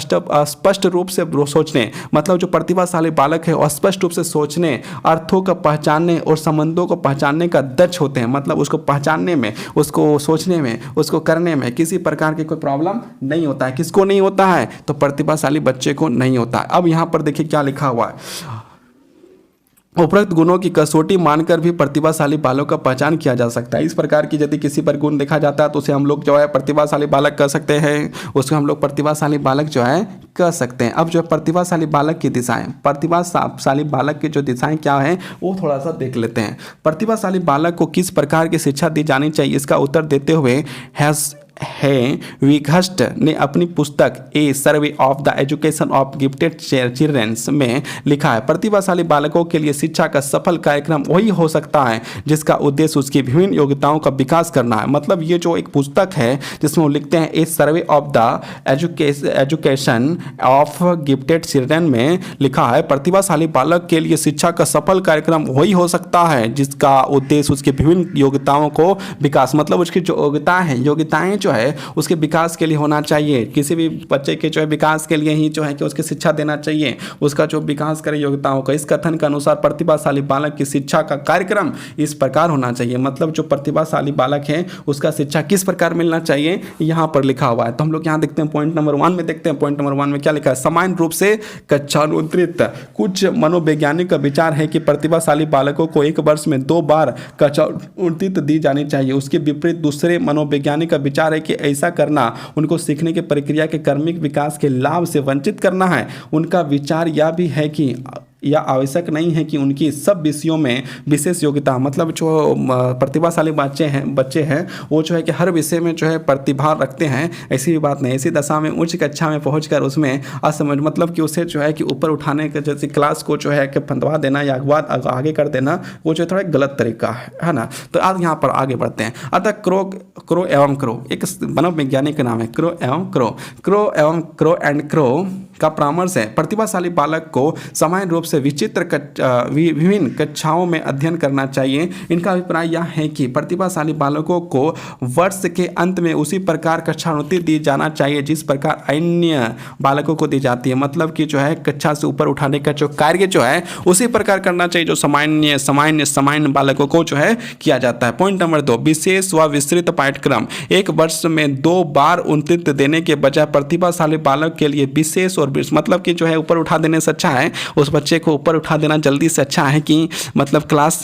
स्पष्ट रूप से सोचने, मतलब जो प्रतिभाशाली बालक है स्पष्ट रूप से सोचने, अर्थों का पहचानने और संबंधों को पहचानने का दक्ष होते हैं। मतलब उसको पहचानने में, उसको सोचने में, उसको करने में किसी प्रकार की कोई प्रॉब्लम नहीं होता है। किसको नहीं होता है? तो प्रतिभाशाली बच्चे को नहीं होता है। अब यहाँ पर देखिए क्या लिखा हुआ है, उपरोक्त गुणों की कसौटी मानकर भी प्रतिभाशाली बालक का पहचान किया जा सकता है। इस प्रकार की यदि किसी पर गुण देखा जाता है तो उसे हम लोग जो है प्रतिभाशाली बालक कह सकते हैं। उसको हम लोग प्रतिभाशाली बालक जो है कह सकते हैं। अब जो है प्रतिभाशाली बालक की दिशाएं, प्रतिभाशाली बालक की जो दिशाएं क्या है वो थोड़ा सा देख लेते हैं। प्रतिभाशाली बालक को किस प्रकार की शिक्षा दी जानी चाहिए, इसका उत्तर देते हुए विघस्ट ने अपनी पुस्तक a survey of the education of gifted childrens में लिखा है, प्रतिभाशाली बालकों के लिए शिक्षा का सफल कार्यक्रम वही हो सकता है जिसका उद्देश्य उसकी विभिन्न योग्यताओं का विकास करना है। मतलब ये जो एक पुस्तक है जिसमें वो लिखते हैं a survey of the education of gifted children में लिखा है, प्रतिभाशाली बालक के लिए शिक्षा का सफल कार्यक्रम वही हो सकता है जिसका उद्देश्य उसके विभिन्न योग्यताओं को विकास, मतलब उसकी जो योग्यताएं जो है उसके विकास के लिए होना चाहिए। किसी भी बच्चे के जो है विकास के लिए ही जो है कि उसकी शिक्षा देना चाहिए, उसका जो विकास करे योग्यताओं का। इस कथन के अनुसार प्रतिभाशाली बालक की शिक्षा का कार्यक्रम इस प्रकार होना चाहिए। मतलब जो प्रतिभाशाली बालक है उसका शिक्षा किस प्रकार मिलना चाहिए यहाँ पर लिखा हुआ है। तो हम लोग यहाँ देखते हैं पॉइंट नंबर 1 में देखते हैं। पॉइंट नंबर 1 में क्या लिखा है? समान रूप से कक्षानुत्रित। कुछ मनोवैज्ञानिक का विचार है कि प्रतिभाशाली बालकों को एक वर्ष में 2 बार कक्षानुत्रित दी जानी चाहिए। उसके विपरीत दूसरे मनोवैज्ञानिक का विचार है कि ऐसा करना उनको सीखने की प्रक्रिया के कर्मिक विकास के लाभ से वंचित करना है। उनका विचार यह भी है कि या आवश्यक नहीं है कि उनकी सब विषयों में विशेष योग्यता, मतलब जो प्रतिभाशाली बच्चे हैं वो जो है कि हर विषय में जो है प्रतिभा रखते हैं, ऐसी भी बात नहीं। ऐसी दशा में उच्च कक्षा में पहुंचकर उसमें असमझ, मतलब कि उसे जो है कि ऊपर उठाने के जैसे क्लास को जो है कि फंदवा देना या आगे कर देना, वो जो थोड़ा गलत तरीका है ना। तो आज यहाँ पर आगे बढ़ते हैं। अतः क्रो एवं क्रो एक मनोवैज्ञानिक का नाम है। क्रो एवं क्रो का परामर्श है, प्रतिभाशाली बालक को समान रूप से विभिन्न कक्षाओं में अध्ययन करना चाहिए। इनका अभिप्राय यह है कि प्रतिभाशाली बालकों को वर्ष के अंत में उसी प्रकार कक्षानुति दी जाना चाहिए जिस प्रकार अन्य बालकों को दी जाती है। मतलब कि जो है कक्षा से ऊपर उठाने का जो कार्य जो है उसी प्रकार करना चाहिए जो सामान्य बालकों को जो है किया जाता है। पॉइंट नंबर 2, विशेष व विस्तृत पाठ्यक्रम। एक वर्ष में 2 बार उन्नत देने के बजाय प्रतिभाशाली बालक के लिए विशेष और मतलब कि जो है ऊपर उठा देने से अच्छा है उस बच्चे को ऊपर उठा देना जल्दी से अच्छा है कि मतलब क्लास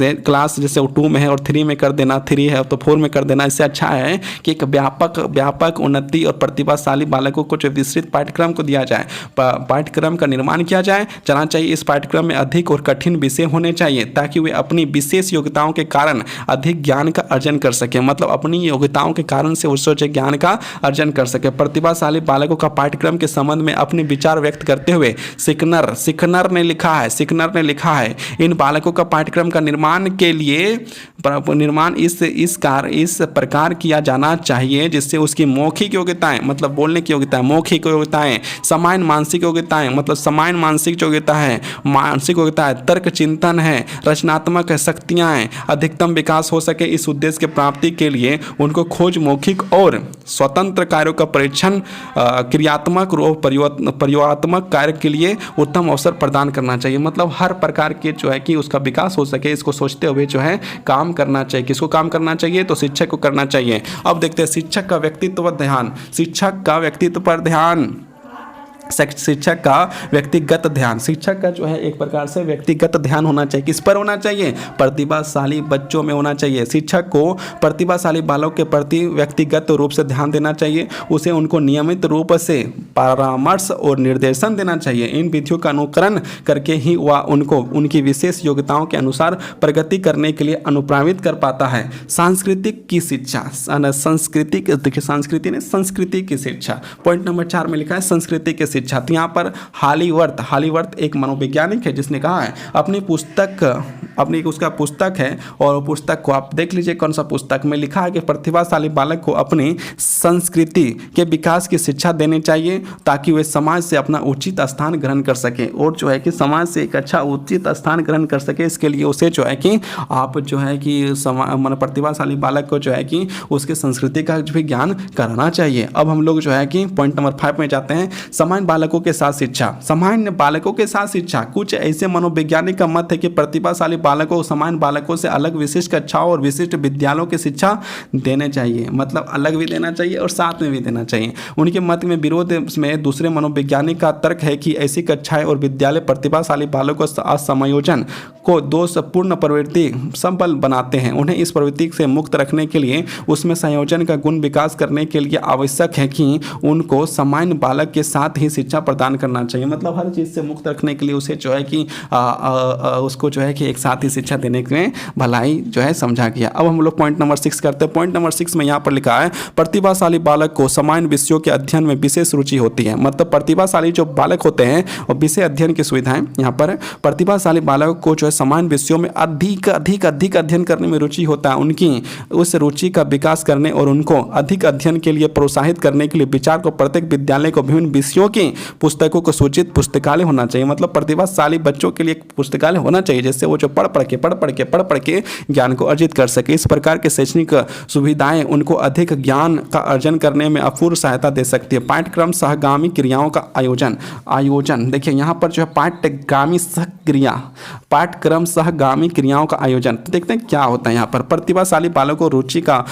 जैसे 2 में है और 3 में कर देना, 3 है तो 4 में कर देना। इससे अच्छा है कि एक व्यापक उन्नति और प्रतिभाशाली बालकों को जो विस्तृत पाठ्यक्रम को दिया जाए, पाठ्यक्रम का निर्माण किया जाना चाहिए। इस पाठ्यक्रम में अधिक और कठिन विषय होने चाहिए ताकि वे अपनी विशेष योग्यताओं के कारण अधिक ज्ञान का अर्जन कर सके। मतलब अपनी योग्यताओं के कारण से उससे ज्ञान का अर्जन कर सके। प्रतिभाशाली बालकों का पाठ्यक्रम के संबंध में अपने विचार व्यक्त करते हुए सिकनर ने लिखा है इन बालकों का पाठ्यक्रम का निर्माण के लिए इस प्रकार किया जाना चाहिए जिससे उसकी मौखिक योग्यताएं, मतलब बोलने की योग्यताएं, मौखिक योग्यताएं, समान मानसिक योग्यताएं, मतलब समान मानसिक योग्यता है, मानसिक योग्यता है, तर्क चिंतन है, रचनात्मक शक्तियां हैं, अधिकतम विकास हो सके। इस उद्देश्य की प्राप्ति के लिए उनको खोज, मौखिक और स्वतंत्र कार्यों का परीक्षण, क्रियात्मक प्रयोगात्मक कार्य के लिए उत्तम अवसर प्रदान करना चाहिए। मतलब हर प्रकार के जो है कि उसका विकास हो सके इसको सोचते हुए जो है काम करना चाहिए। किसको काम करना चाहिए? तो शिक्षक को करना चाहिए। अब देखते हैं शिक्षक का व्यक्तित्व पर ध्यान। शिक्षक का व्यक्तित्व पर ध्यान शिक्षक का व्यक्तिगत ध्यान, शिक्षक का जो है एक प्रकार से व्यक्तिगत ध्यान होना चाहिए। किस पर होना चाहिए? प्रतिभाशाली बच्चों में होना चाहिए। शिक्षक को प्रतिभाशाली बालकों के प्रति व्यक्तिगत रूप से ध्यान देना चाहिए, उसे उनको नियमित रूप से परामर्श और निर्देशन देना चाहिए। इन विधियों का अनुकरण करके ही वह उनको उनकी विशेष योग्यताओं के अनुसार प्रगति करने के लिए अनुप्राणित कर पाता है। सांस्कृतिक की शिक्षा, सांस्कृतिक, देखिए संस्कृति की शिक्षा, पॉइंट नंबर 4 में लिखा है संस्कृति की शिक्षा। तो यहाँ पर हालीवर्थ एक मनोवैज्ञानिक है जिसने कहा है अपनी उसका पुस्तक है, और पुस्तक को आप देख लीजिए कौन सा पुस्तक में लिखा है कि प्रतिभाशाली बालक को अपनी संस्कृति के विकास की शिक्षा देनी चाहिए ताकि वे समाज से अपना उचित स्थान ग्रहण कर सके, और जो है कि समाज से एक अच्छा उचित स्थान ग्रहण कर सके। इसके लिए उसे जो है कि आप जो है कि प्रतिभाशाली बालक को जो है कि उसके संस्कृति का भी ज्ञान कराना चाहिए। अब हम लोग जो है कि पॉइंट नंबर 5 में जाते हैं, सामान्य बालकों के साथ शिक्षा। सामान्य बालकों के साथ शिक्षा, कुछ ऐसे मनोवैज्ञानिक का मत है कि प्रतिभाशाली बालकों को सामान्य बालकों से अलग विशिष्ट कक्षाओं और विशिष्ट विद्यालयों की शिक्षा देने चाहिए, मतलब अलग भी देना चाहिए और साथ में भी देना चाहिए। उनके मत में विरोध में दूसरे मनोवैज्ञानिक का तर्क है कि ऐसी कक्षाएं और विद्यालय प्रतिभाशाली बालकों को असमयोजन को दोषपूर्ण प्रवृत्ति संबल बनाते हैं। उन्हें इस प्रवृत्ति से मुक्त रखने के लिए उसमें संयोजन का गुण विकास करने के लिए आवश्यक है कि उनको सामान्य बालक के साथ ही शिक्षा प्रदान करना चाहिए। मतलब हर चीज़ से मुक्त रखने के लिए उसे जो है कि उसको जो है कि एक साथ ही शिक्षा देने में भलाई जो है समझा गया। अब हम लोग पॉइंट नंबर 6 करते हैं। पॉइंट नंबर 6 में यहाँ पर लिखा है प्रतिभाशाली बालक को सामान्य विषयों के अध्ययन में विशेष रुचि होती है। मतलब प्रतिभाशाली जो बालक होते हैं और विषय अध्ययन की सुविधाएं यहाँ पर प्रतिभाशाली बालक को जो है सामान्य विषयों में अधिक अध्ययन करने में रुचि होता है। उनकी उस रुचि का विकास करने और उनको अधिक अध्ययन के लिए प्रोत्साहित करने के लिए विचार को प्रत्येक विद्यालय को विभिन्न विषयों की पुस्तकों को सूचित पुस्तकालय होना चाहिए। मतलब प्रतिभाशाली बच्चों के लिए एक पुस्तकालय होना चाहिए जिससे वो जो पढ़ पढ़ के ज्ञान को अर्जित कर सके। इस प्रकार के शैक्षणिक सुविधाएं उनको अधिक ज्ञान का अर्जन करने में अपूर्व सहायता दे सकती है। पाठ्यक्रम सहगामी क्रियाओं का आयोजन देखिए यहाँ पर जो है पाठ्यक्रम सहगामी क्रियाओं का आयोजन। तो देखते हैं क्या होता है यहाँ पर। प्रतिभाशाली बालकों को रुचि का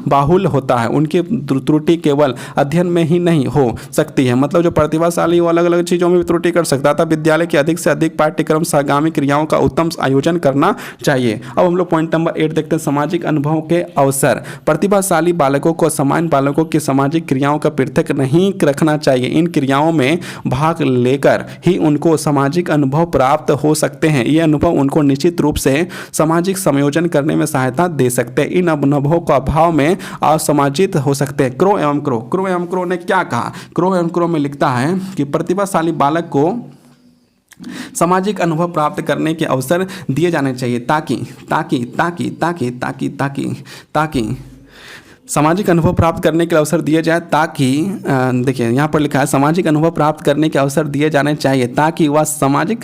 बाहुल होता है। उनकी त्रुटि केवल अध्ययन में ही नहीं हो सकती है। मतलब जो प्रतिभाशाली वो अलग अलग चीज़ों में भी त्रुटि कर सकता था। विद्यालय के अधिक से अधिक पाठ्यक्रम सहगामी क्रियाओं का उत्तम आयोजन करना चाहिए। अब हम लोग पॉइंट नंबर 8 देखते हैं, सामाजिक अनुभव के अवसर। प्रतिभाशाली बालकों को सामान्य बालकों की सामाजिक क्रियाओं का पृथक नहीं रखना चाहिए। इन क्रियाओं में भाग लेकर ही उनको सामाजिक अनुभव प्राप्त हो सकते हैं। ये अनुभव उनको निश्चित रूप से सामाजिक समायोजन करने में सहायता दे सकते हैं। इन अनुभवों का अभाव में असमाजित हो सकते हैं। क्रो एवं क्रो ने क्या कहा? क्रो एवं क्रो में लिखता है कि प्रतिभाशाली बालक को सामाजिक अनुभव प्राप्त करने के अवसर दिए जाने चाहिए ताकि सामाजिक अनुभव प्राप्त करने के अवसर दिए जाए ताकि देखिए यहाँ पर लिखा है सामाजिक अनुभव प्राप्त करने के अवसर दिए जाने चाहिए ताकि वह सामाजिक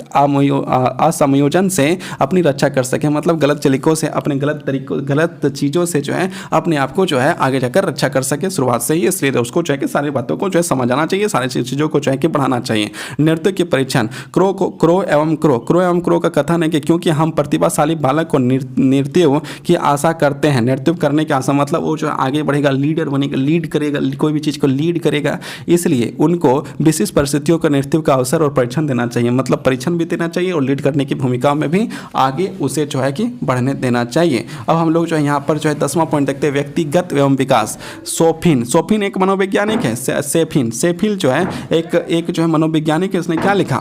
असमयोजन से अपनी रक्षा कर सके। मतलब गलत तरीकों से अपने गलत चीज़ों से जो है अपने आप को जो है आगे जाकर रक्षा कर सके शुरुआत से ही। इसलिए उसको जो है कि सारी बातों को जो है समझाना चाहिए, सारी चीज़ों को जो है कि बढ़ाना चाहिए। नृत्य के परीक्षण। क्रो एवं क्रो का कथन है कि क्योंकि हम प्रतिभाशाली बालक को नृत्य की आशा करते हैं। नृत्य करने की आशा मतलब वो जो आगे बढ़ेगा, लीडर बनेगा, लीड करेगा, कोई भी चीज़ को लीड करेगा। इसलिए उनको विशिष्ट परिस्थितियों का नेतृत्व का अवसर और परीक्षण देना चाहिए। मतलब परीक्षण भी देना चाहिए और लीड करने की भूमिका में भी आगे उसे जो है कि बढ़ने देना चाहिए। अब हम लोग जो है यहाँ पर जो है 10वां पॉइंट देखते हैं, व्यक्तिगत एवं विकास। सोफिन एक मनोवैज्ञानिक है। सेफिल जो है एक जो है मनोवैज्ञानिक है। उसने क्या लिखा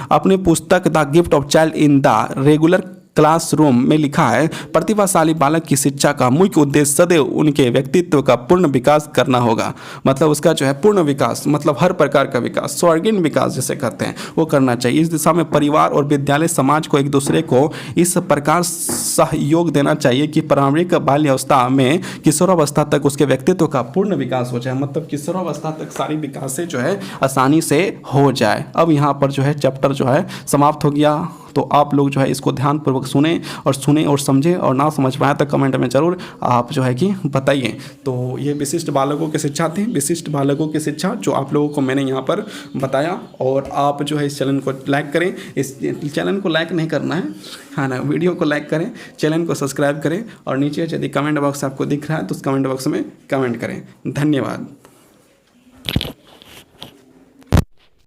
अपने पुस्तक the gift of child in the regular classroom में लिखा है, प्रतिभाशाली बालक की शिक्षा का मुख्य उद्देश्य सदैव उनके व्यक्तित्व का पूर्ण विकास करना होगा। मतलब उसका जो है पूर्ण विकास, मतलब हर प्रकार का विकास, स्वर्गीय विकास जिसे कहते हैं, वो करना चाहिए। इस दिशा में परिवार और विद्यालय समाज को एक दूसरे को इस प्रकार सहयोग देना चाहिए कि प्रारंभिक बाल्यावस्था में किशोरावस्था तक उसके व्यक्तित्व का पूर्ण विकास हो जाए। मतलब किशोरावस्था तक सारी विकास से जो है आसानी से हो जाए। अब यहाँ पर जो है चैप्टर जो है समाप्त हो गया। तो आप लोग जो है इसको ध्यानपूर्वक सुने और समझें, और ना समझ पाए तो कमेंट में ज़रूर आप जो है कि बताइए। तो ये विशिष्ट बालकों की शिक्षा थी, विशिष्ट बालकों की शिक्षा जो आप लोगों को मैंने यहाँ पर बताया। और आप जो है इस चैनल को लाइक करें। इस चैनल को लाइक नहीं करना है ना, वीडियो को लाइक करें, चैनल को सब्सक्राइब करें, और नीचे यदि कमेंट बॉक्स आपको दिख रहा है तो उस कमेंट बॉक्स में कमेंट करें। धन्यवाद।